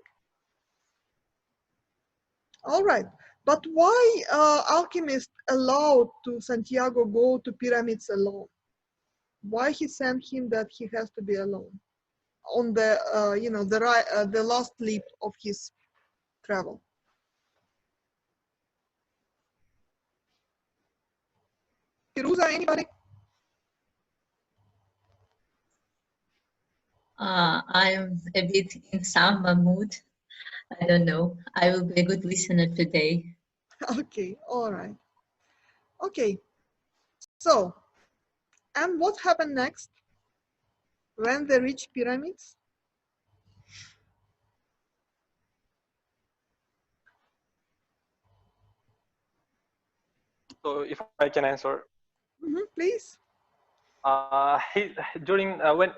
S1: All right, but why Alchemist allowed to Santiago go to pyramids alone? Why he sent him that he has to be alone on the the last leap of his travel? Firuza, anybody?
S11: I'm a bit in samba mood. I don't know. I will be a good listener today.
S1: Okay, all right. Okay, so, and what happened next when they reached pyramids?
S9: So if I can answer.
S1: Please.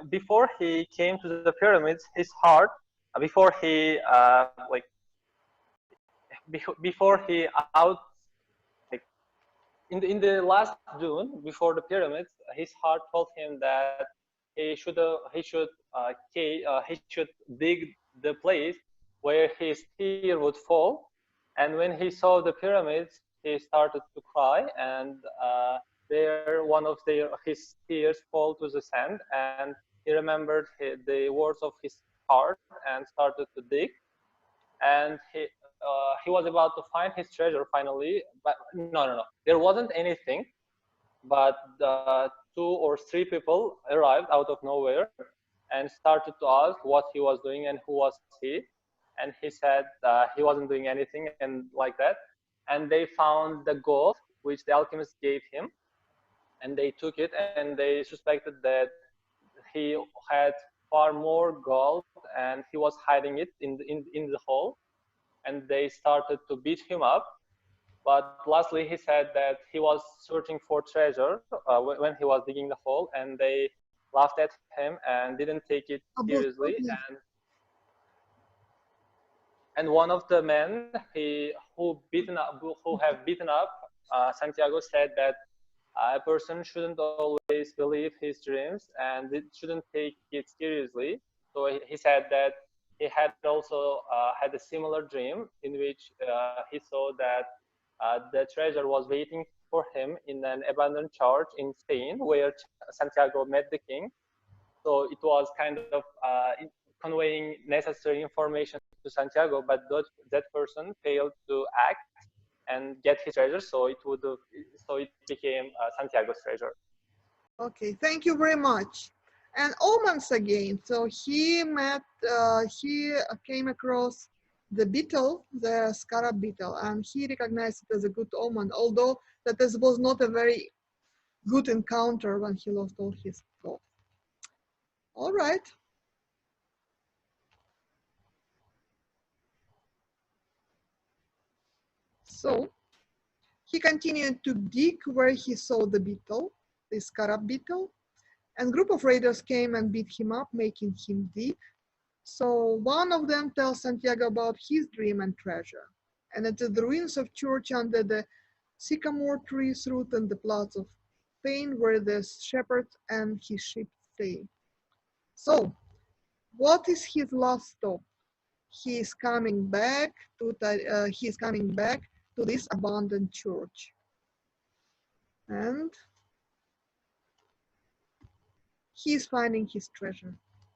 S9: Before he came to the pyramids, his heart, before he before he out like in the last June before the pyramids, his heart told him that he should dig the place where his tear would fall, and when he saw the pyramids, he started to cry, and there one of his tears fall to the sand, and he remembered the words of his heart and started to dig, and he was about to find his treasure finally, but no, there wasn't anything, but 2 or 3 people arrived out of nowhere and started to ask what he was doing and who was he, and he said he wasn't doing anything and like that. And they found the gold which the alchemist gave him, and they took it, and they suspected that he had far more gold and he was hiding it in the hole, and they started to beat him up. But lastly, he said that he was searching for treasure when he was digging the hole, and they laughed at him and didn't take it seriously. And one of the men who have beaten up Santiago said that a person shouldn't always believe his dreams and it shouldn't take it seriously. So he said that he had also had a similar dream in which he saw that the treasure was waiting for him in an abandoned church in Spain, where Santiago met the king. So it was kind of conveying necessary information to Santiago, but that person failed to act and get his treasure, so it became Santiago's treasure.
S1: Okay, thank you very much. And omens again. So he came across the beetle, the scarab beetle, and he recognized it as a good omen, although that this was not a very good encounter when he lost all his gold. All right. So he continued to dig where he saw the beetle, the scarab beetle, and a group of raiders came and beat him up, making him dig. So one of them tells Santiago about his dream and treasure. And at the ruins of church under the sycamore trees root in the floods of Spain, where the shepherd and his sheep stay. So what is his last stop? He is coming back to this abandoned church. And he is finding his treasure.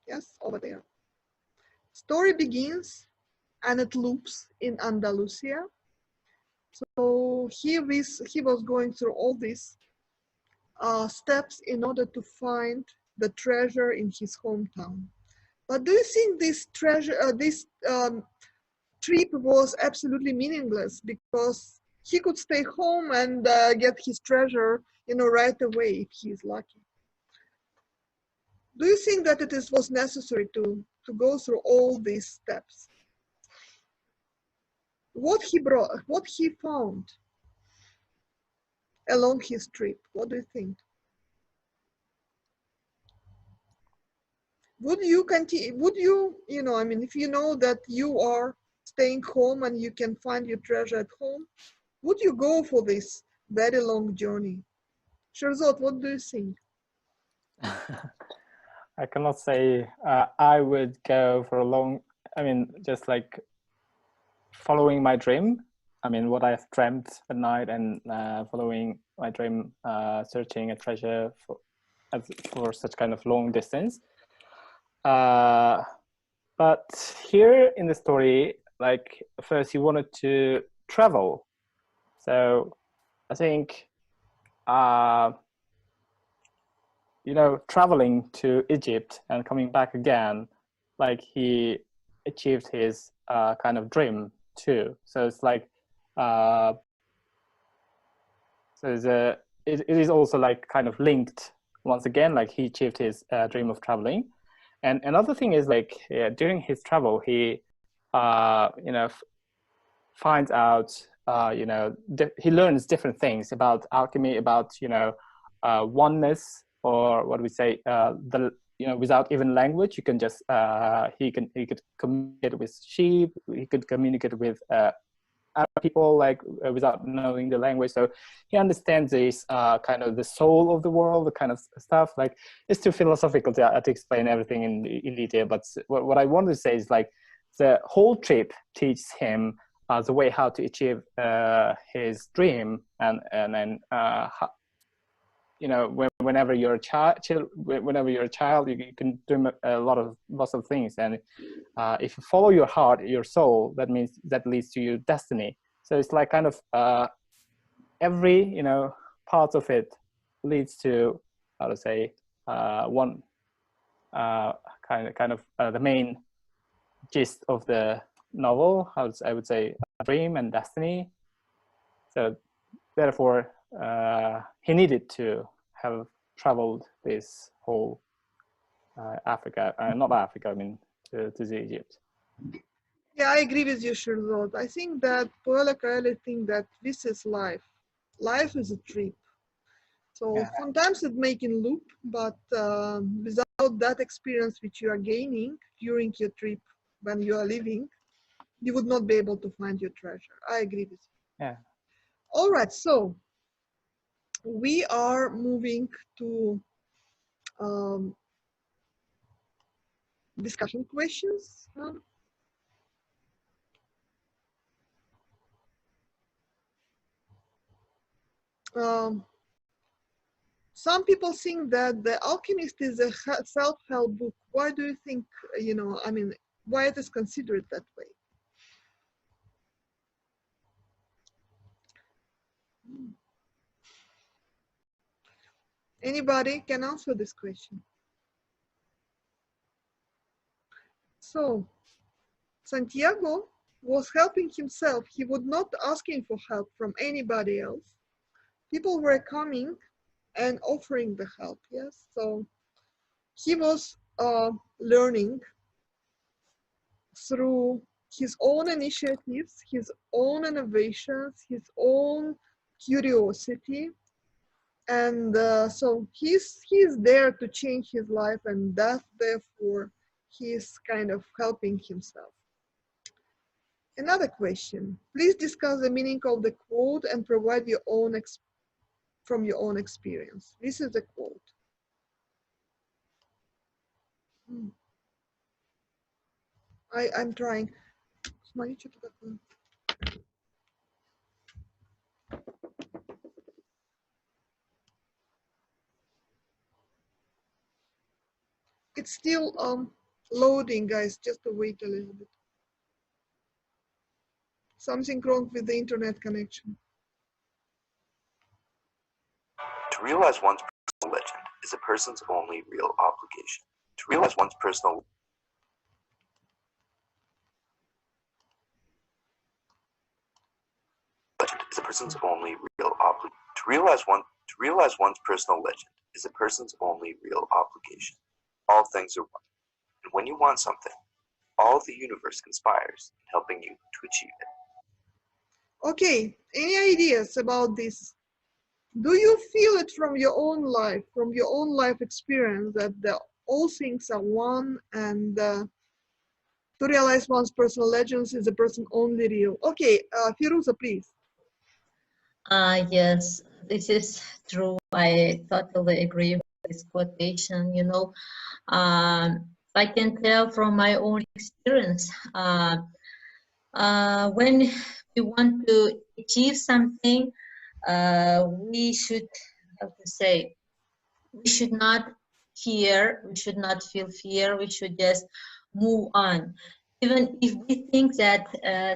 S1: Yes, over there. Story begins and it loops in Andalusia. So he was going through all these steps in order to find the treasure in his hometown. But do you think this trip was absolutely meaningless because he could stay home and get his treasure, right away if he's lucky? Do you think that was necessary to go through all these steps? What he found along his trip, what do you think? Would you continue, if you know that you are staying home and you can find your treasure at home, would you go for this very long journey? Sherzod, what do you think?
S2: I cannot say I would go for a long, just like following my dream. What I've dreamt at night and following my dream, searching a treasure for such kind of long distance. But here in the story, like first he wanted to travel. So I think, traveling to Egypt and coming back again, like he achieved his kind of dream too. So it's like, it is also like kind of linked once again, like he achieved his dream of traveling. And another thing is like during his travel, he, finds out, he learns different things about alchemy, about, oneness, or what we say, without even language, you can just, he could communicate with sheep, he could communicate with other people, like without knowing the language. So he understands this kind of the soul of the world, the kind of stuff. Like it's too philosophical to explain everything in detail. But what I want to say is like the whole trip teaches him the way how to achieve his dream, and then whenever you're a child, you can do lots of things, and if you follow your heart, your soul, that means that leads to your destiny. So it's like kind of every part of it leads to, how to say, one kind of the main gist of the novel, I would say, dream and destiny. So therefore, he needed to have traveled this whole Africa, not Africa, I mean, to Egypt.
S1: Yeah, I agree with you, Charlotte. I think that Paula Coelho think that this is life. Life is a trip. So sometimes it making loop, but without that experience which you are gaining during your trip when you are living, you would not be able to find your treasure. I agree with you.
S2: Yeah.
S1: All right, so we are moving to discussion questions. Some people think that The Alchemist is a self-help book. Why do you think, I mean, why it is considered that way? Anybody can answer this question. So, Santiago was helping himself. He was not asking for help from anybody else. People were coming and offering the help, yes? So he was learning through his own initiatives, his own innovations, his own curiosity. And so he's there to change his life, and that therefore he's kind of helping himself. Another question. Please discuss the meaning of the quote and provide your own from your own experience. This is the quote. I'm trying. Смотри, что-то такое. It's still loading, guys. Just to wait a little bit. Something wrong with the internet connection.
S13: To realize one's personal legend is a person's only real obligation. To realize one's personal legend is a person's only real obligation. To realize one's personal legend is a person's only real obligation. All things are one, and when you want something, all the universe conspires in helping you to achieve it.
S1: Okay, any ideas about this? Do you feel it from your own life experience, that all things are one, and to realize one's personal legends is a person only real? Okay, Firuza, please.
S11: Yes, this is true. I totally agree with this quotation. You know, I can tell from my own experience. When we want to achieve something, we should, how to say, we should not fear, we should not feel fear, we should just move on. Even if we think that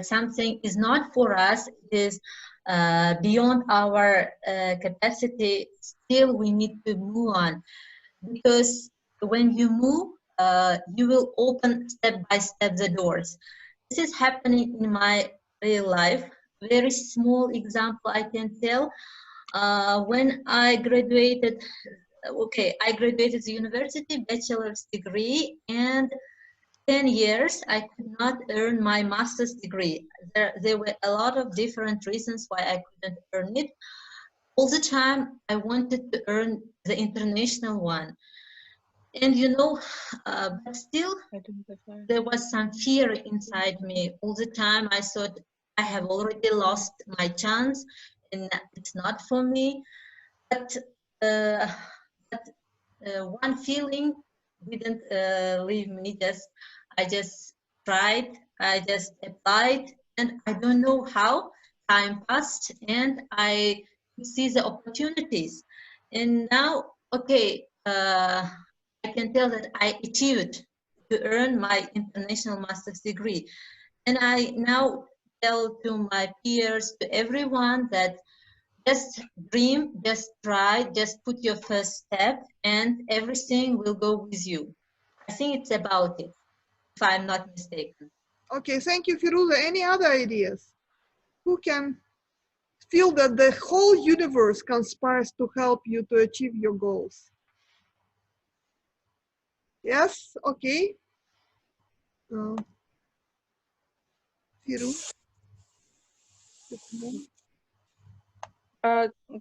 S11: something is not for us, it is beyond our capacity, still we need to move on. Because when you move, you will open step by step the doors. This is happening in my real life. Very small example I can tell. When I graduated, I graduated the university, bachelor's degree, and 10 years I could not earn my master's degree. There were a lot of different reasons why I couldn't earn it. All the time I wanted to earn the international one. And you know, but still there was some fear inside me. All the time I thought I have already lost my chance and it's not for me. But one feeling didn't leave me. I just tried, I just applied, and I don't know how time passed, and I could see the opportunities. And now, okay, I can tell that I achieved to earn my international master's degree. And I now tell to my peers, to everyone, that just dream, just try, just put your first step, and everything will go with you. I think it's about it, if I'm not mistaken.
S1: Okay, thank you, Firuza. Any other ideas? Who can feel that the whole universe conspires to help you to achieve your goals? Yes, okay. Firu?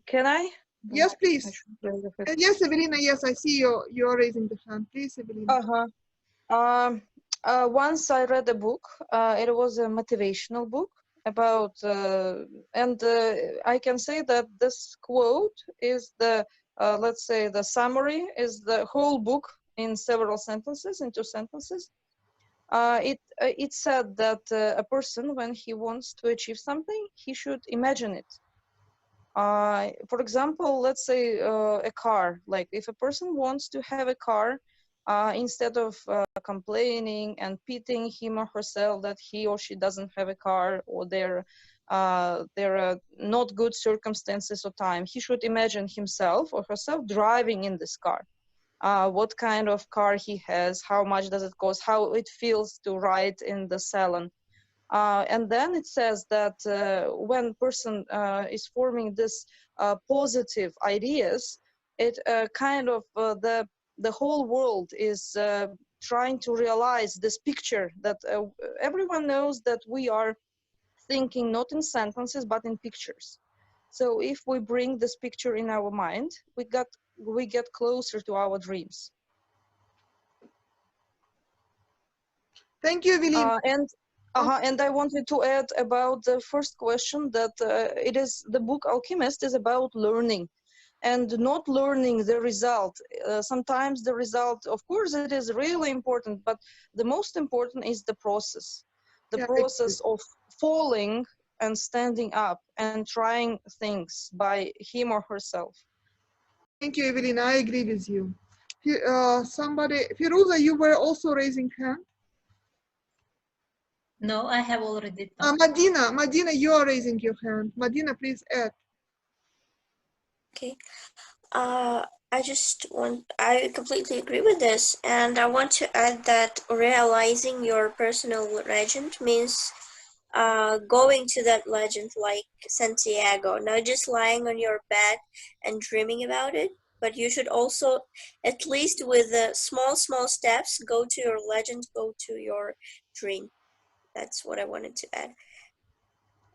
S10: Can I?
S1: Yes,
S10: I
S1: please.
S10: should raise the hand.
S1: Yes, Evelina, yes, I see you're raising the hand. Please, Evelina.
S10: Once I read a book. It was a motivational book about, and I can say that this quote is the, let's say, the summary is the whole book in several sentences, in 2 sentences. It said that a person, when he wants to achieve something, he should imagine it. For example, let's say a car. Like if a person wants to have a car, instead of complaining and pitying him or herself that he or she doesn't have a car, or there are not good circumstances or time, he should imagine himself or herself driving in this car. What kind of car he has, how much does it cost, how it feels to ride in the salon. And then it says that when person is forming this positive ideas, it kind of the whole world is trying to realize this picture that everyone knows that we are thinking not in sentences but in pictures. So if we bring this picture in our mind, we get closer to our dreams.
S1: Thank you, Evelina.
S10: And I wanted to add about the first question that it is the book Alchemist is about learning and not learning the result. Sometimes the result, of course, it is really important, but the most important is the process. The process of falling and standing up and trying things by him or herself.
S1: Thank you, Evelina. I agree with you. Firuza, you were also raising hand.
S11: No, I have already talked.
S1: Madina, you are raising your hand. Madina, please add.
S7: Okay. I completely agree with this, and I want to add that realizing your personal legend means going to that legend like Santiago, not just lying on your bed and dreaming about it, but you should also, at least with the small steps, go to your legend, go to your dream. That's what I wanted to add.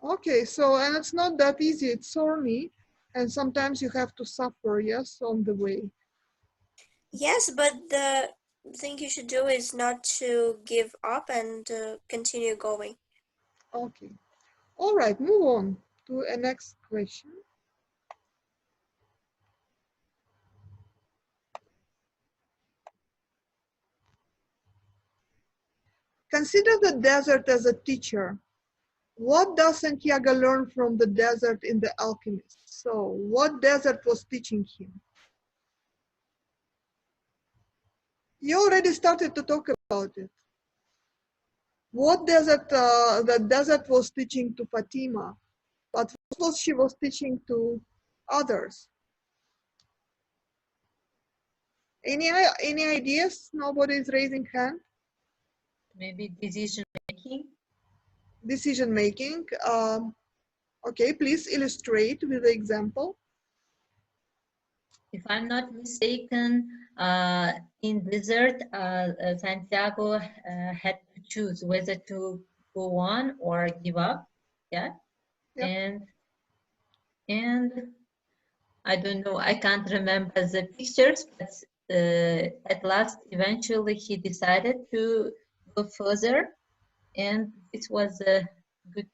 S1: Okay, so, and it's not that easy, it's thorny, and sometimes you have to suffer, yes, on the way.
S7: Yes, but the thing you should do is not to give up and continue going.
S1: Okay. All right, move on to a next question. Consider the desert as a teacher. What does Santiago learn from the desert in The Alchemist? So, what desert was teaching him? You already started to talk about it. What desert, the desert was teaching to Fatima, but what she was teaching to others? Any ideas? Nobody is raising hand.
S11: Maybe decision making.
S1: Decision making. Okay, please illustrate with the example.
S11: If I'm not mistaken, in desert, Santiago had to choose whether to go on or give up. Yeah. Yep. And I don't know, I can't remember the pictures, but at last, eventually he decided to go further, and it was a good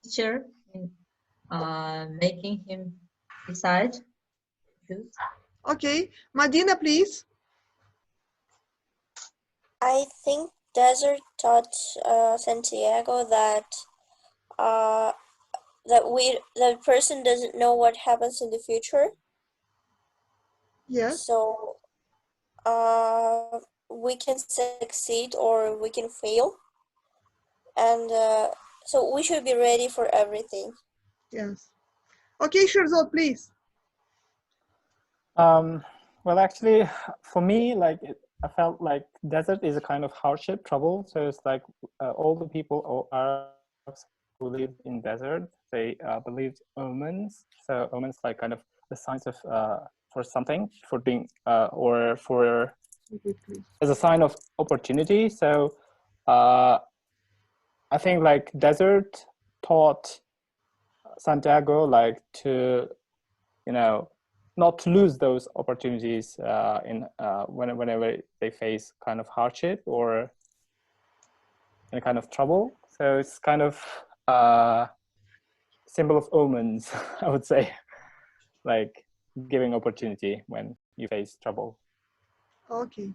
S11: teacher in making him decide.
S1: Okay, Madina, please.
S7: I think desert taught Santiago that that person doesn't know what happens in the future.
S1: Yes.
S7: So we can succeed or we can fail, and so we should be ready for everything.
S1: Yes. Okay, Shirzad, please.
S2: Well, actually, for me, like I felt like desert is a kind of hardship, trouble. So it's like all the people, all Arabs who live in desert, they believed omens. So omens like kind of the signs of for something, for being or for as a sign of opportunity. So I think like desert taught Santiago like to, you know, not to lose those opportunities whenever they face kind of hardship or any kind of trouble. So it's kind of symbol of omens, I would say, like giving opportunity when you face trouble.
S1: Okay.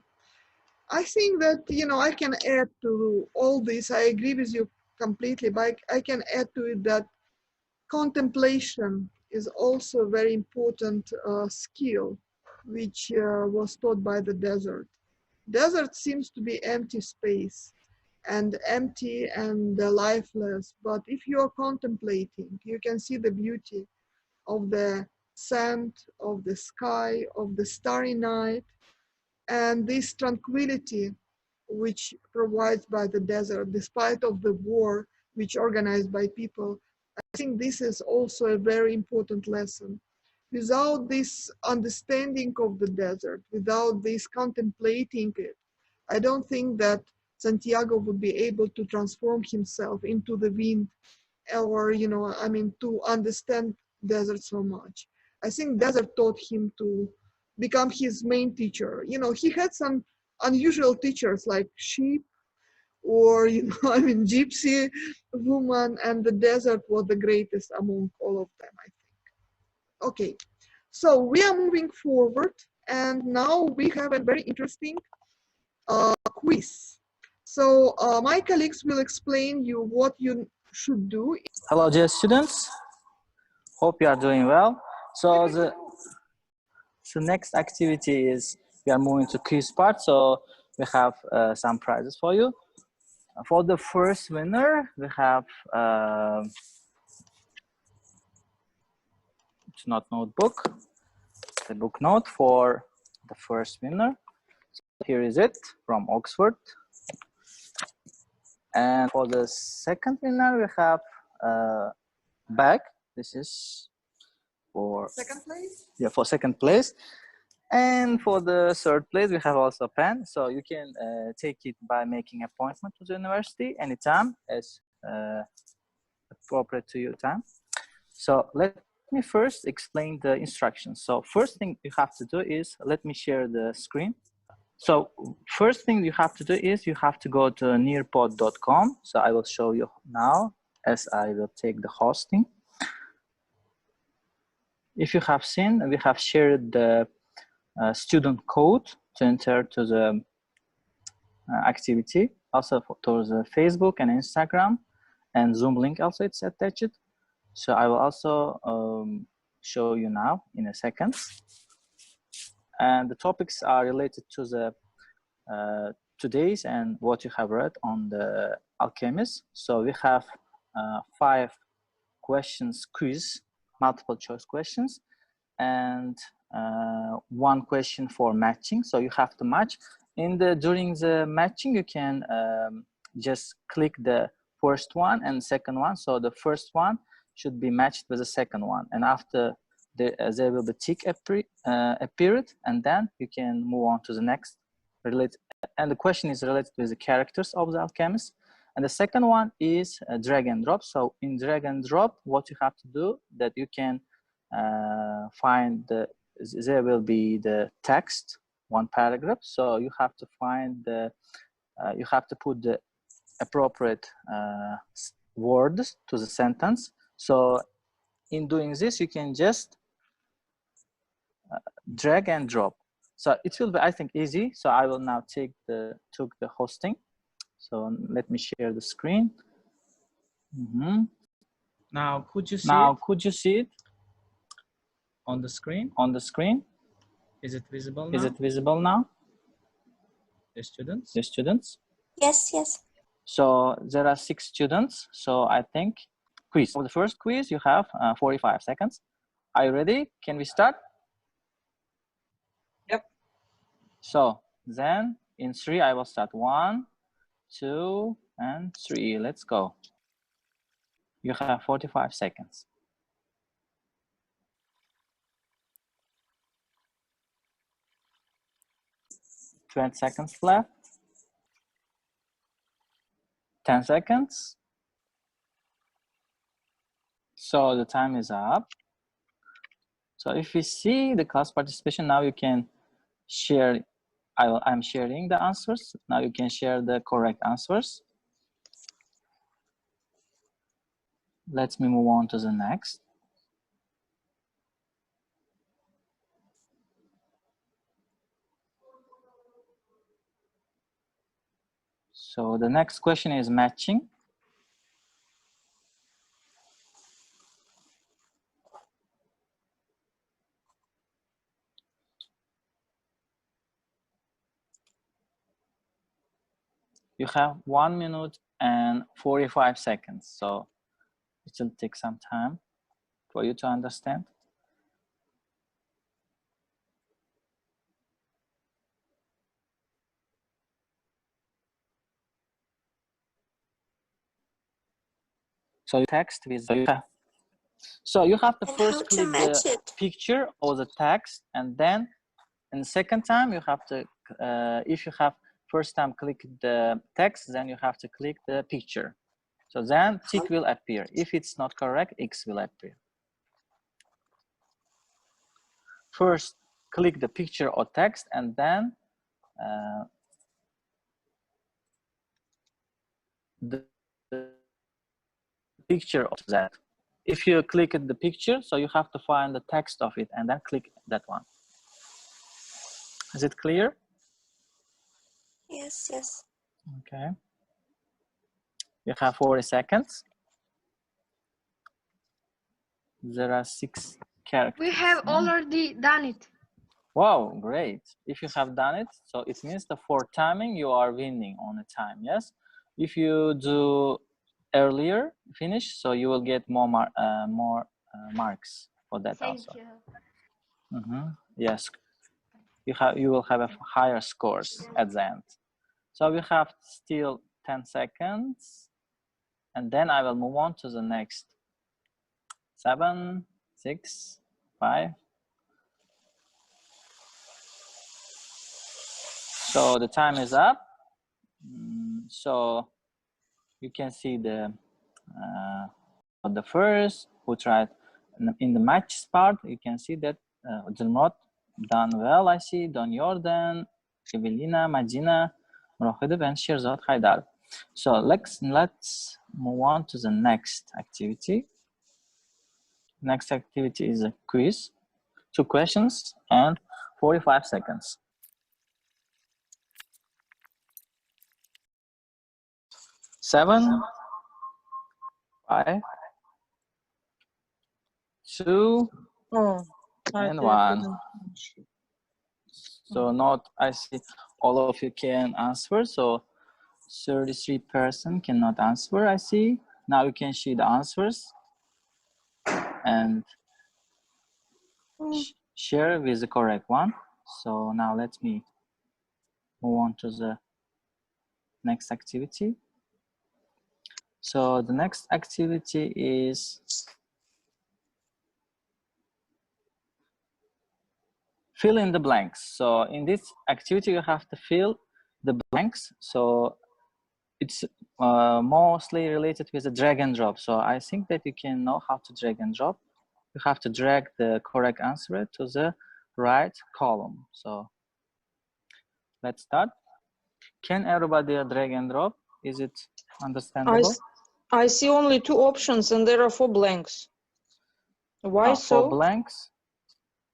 S1: I think that, you know, I can add to all this. I agree with you completely, but I can add to it that contemplation is also a very important skill, which was taught by the desert. Desert seems to be empty space and empty and lifeless, but if you are contemplating, you can see the beauty of the sand, of the sky, of the starry night, and this tranquility which provides by the desert, despite of the war which organized by people. I think this is also a very important lesson. Without this understanding of the desert, without this contemplating it, I don't think that Santiago would be able to transform himself into the wind, or, you know, I mean, to understand desert so much. I think desert taught him to become his main teacher. You know, he had some unusual teachers like sheep or, you know, I mean, gypsy woman, and the desert was the greatest among all of them, I think. Okay, so we are moving forward, and now we have a very interesting quiz. So my colleagues will explain you what you should do.
S14: Hello, dear students. Hope you are doing well. So the next activity is we are moving to quiz part. So we have some prizes for you. For the first winner, we have it's not notebook, the book note for the first winner. So here is it from Oxford. And for the second winner, we have bag. This is for
S1: second place.
S14: Yeah, for second place. And for the third place, we have also a pen. So you can take it by making appointment to the university anytime as appropriate to your time. So let me first explain the instructions. So first thing you have to do is, let me share the screen. So first thing you have to do is you have to go to nearpod.com. So I will show you now as I will take the hosting. If you have seen, we have shared the student code to enter to the activity, also towards Facebook and Instagram, and Zoom link also it's attached. So I will also show you now in a second. And the topics are related to the today's and what you have read on the Alchemist. So we have 5 questions quiz, multiple choice questions, and 1 question for matching. So you have to match. During the matching, you can just click the first one and second one. So the first one should be matched with the second one, and after there will be tick appeared, and then you can move on to the next related. And the question is related with the characters of the Alchemist. And the second one is drag and drop. So in drag and drop, what you have to do that you can find there will be the text, 1 paragraph. So you have to find you have to put the appropriate words to the sentence. So in doing this, you can just drag and drop. So it will be, I think, easy. So I will now took the hosting. So let me share the screen.
S15: Now, could you see it on the screen?
S14: On the screen.
S15: Is it visible now?
S14: Is it visible now?
S15: The students?
S14: The students?
S7: Yes, yes.
S14: So there are 6 students. So I think quiz. For the first quiz, you have 45 seconds. Are you ready? Can we start?
S8: Yep.
S14: So Then in 3, I will start 1, 2, and 3. Let's go. You have 45 seconds. 20 seconds left. 10 seconds. So the time is up. So if you see the class participation, now you can share. I'm sharing the answers. Now you can share the correct answers. Let me move on to the next. So the next question is matching. You have 1 minute and 45 seconds. So it will take some time for you to understand. So you text with so you have to first click the picture or the text, and then in the second time you have to if you have first time click the text, then you have to click the picture. So then tick will appear. If it's not correct, X will appear. First click the picture or text, and then the picture of that. If you click at the picture, so you have to find the text of it and then click that one. Is it clear?
S7: Yes, yes.
S14: Okay. You have 40 seconds. There are 6 characters.
S12: We have already done it.
S14: Wow, great. If you have done it, so it means that for timing, you are winning on the time, yes? If you do earlier finish, so you will get more marks for that.
S12: Thank
S14: also.
S12: you.
S14: Yes, you will have a higher scores at the end. So we have still 10 seconds, and then I will move on to the next. 7, 6, 5. So the time is up. So you can see the first who tried in the match part. You can see that Dilmot done well. I see Don Jordan, Evelina, Majina, Murakhidov, and Shirzad Haidar. So let's move on to the next activity. Next activity is a quiz. 2 questions and 45 seconds. 7, 5, 2, and 1. So not, I see all of you can answer. So 33% cannot answer, I see. Now you can see the answers and share with the correct one. So now let me move on to the next activity. So the next activity is fill in the blanks. So in this activity, you have to fill the blanks. So it's mostly related with the drag and drop. So I think that you can know how to drag and drop. You have to drag the correct answer to the right column. So let's start. Can everybody drag and drop? Is it understandable?
S10: I see only 2 options and there are 4 blanks. Why so?
S14: 4 blanks?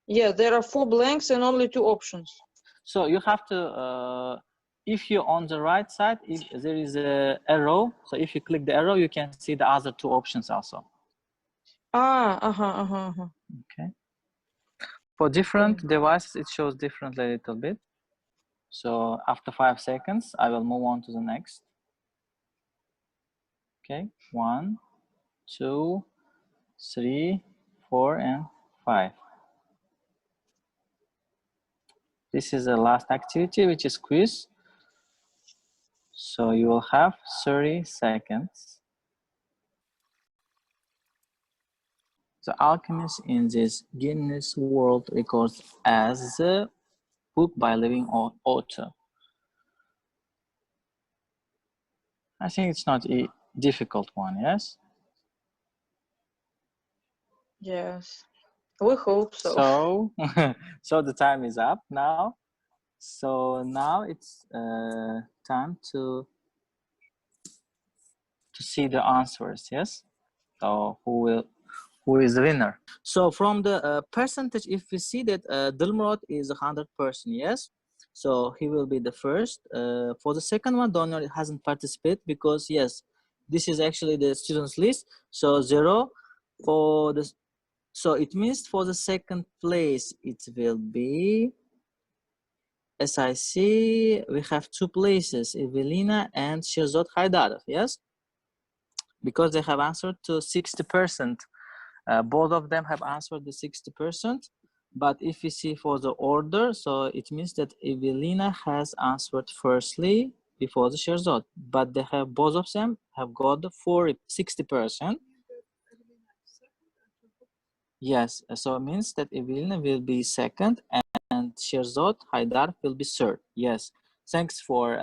S10: Yeah, there are 4 blanks and only 2 options.
S14: So you have to, if you're on the right side, if there is an arrow, so if you click the arrow, you can see the other 2 options also. Okay. For different devices, it shows differently a little bit. So after 5 seconds, I will move on to the next. Okay, 1, 2, 3, 4, and 5. This is the last activity, which is quiz. So you will have 30 seconds. The Alchemist in this Guinness World Records as a book by living author. I think it's not a difficult one, yes?
S10: Yes, we hope so.
S14: So, so the time is up now. So now it's time to see the answers, yes? So who is the winner? So from the percentage, if we see that Dilmurad is 100%, yes? So he will be the first. For the second one, Donor hasn't participated because, yes, this is actually the students list. So 0 for the, so it means for the second place, it will be, as I see, we have 2 places, Evelina and Shirzod Haidarov, yes? Because they have answered to 60%. Both of them have answered the 60%. But if we see for the order, so it means that Evelina has answered firstly before the Shirzod. But they have, both of them have got the 60%. Yes, so it means that Evelina will be second and Shirzod Haidar will be third. Yes, thanks for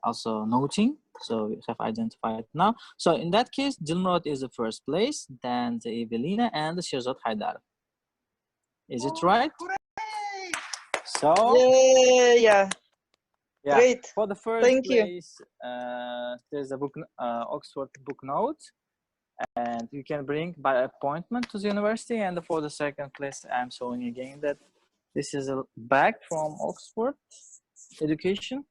S14: also noting. So we have identified now. So in that case, Dilmurad is the first place, then the Evelina and the Shirzod Haidar. Is it right? So
S10: Yeah. Great.
S14: For the first
S10: Thank
S14: place, there's a book, Oxford book note. And you can bring by appointment to the university. And for the second place, I'm showing again that this is a bag from Oxford Education.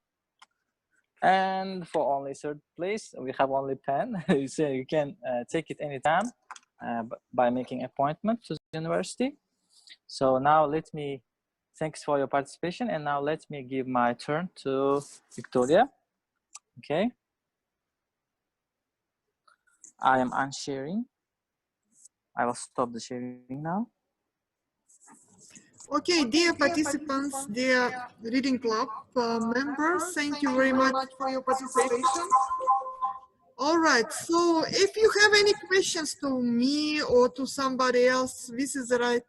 S14: And for only third place, we have only pen. So you can take it anytime by making appointment to the university. So now let me, thanks for your participation. And now let me give my turn to Victoria. Okay. I am unsharing. I will stop the sharing now.
S1: Okay, dear participants, dear Reading Club members, thank you very much for your participation. All right, so if you have any questions to me or to somebody else, this is the right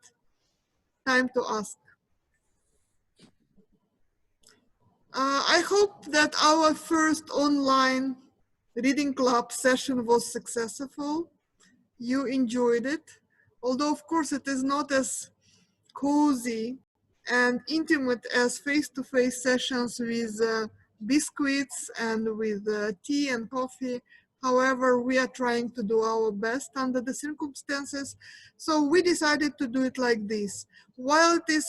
S1: time to ask. I hope that our first online Reading Club session was successful. You enjoyed it, although of course it is not as cozy and intimate as face-to-face sessions with biscuits and with tea and coffee. However, we are trying to do our best under the circumstances. So we decided to do it like this. While it is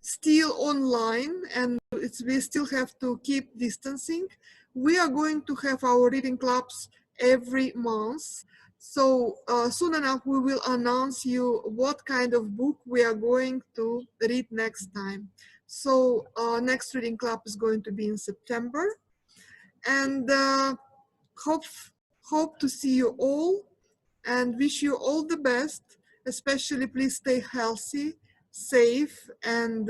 S1: still online and we still have to keep distancing, we are going to have our reading clubs every month. So soon enough, we will announce you what kind of book we are going to read next time. So next reading club is going to be in September. And hope to see you all and wish you all the best. Especially please stay healthy, safe, and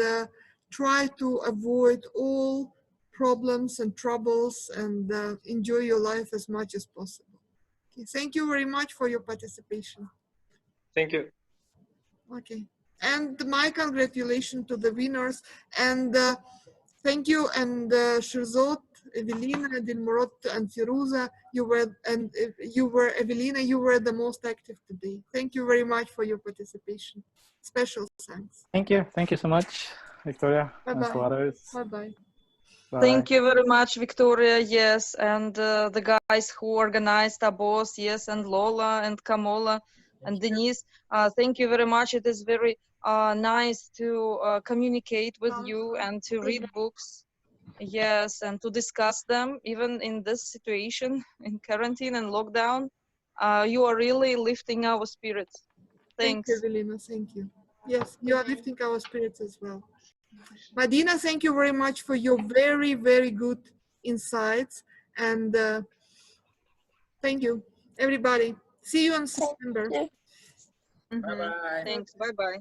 S1: try to avoid all problems and troubles and enjoy your life as much as possible. Okay, thank you very much for your participation.
S9: Thank you.
S1: Okay, and my congratulations to the winners, and thank you, and Shirzod, Evelina, Dilmurad, and Firuza, you were Evelina, you were the most active today. Thank you very much for your participation. Special thanks.
S2: Thank you so much, Victoria.
S1: Bye
S2: And to
S1: bye.
S2: others.
S1: Bye bye.
S10: Thank you very much, Victoria. Yes, and the guys who organized Abos, yes, and Lola and Kamola and Denise. Thank you very much. It is very nice to communicate with you and to read books. Yes, and to discuss them, even in this situation, in quarantine and lockdown. You are really lifting our spirits. Thanks.
S1: Thank you, Evelina. Thank you. Yes, you are lifting our spirits as well. Madina, thank you very much for your very, very good insights. And thank you, everybody. See you in September.
S10: Thanks. Bye-bye.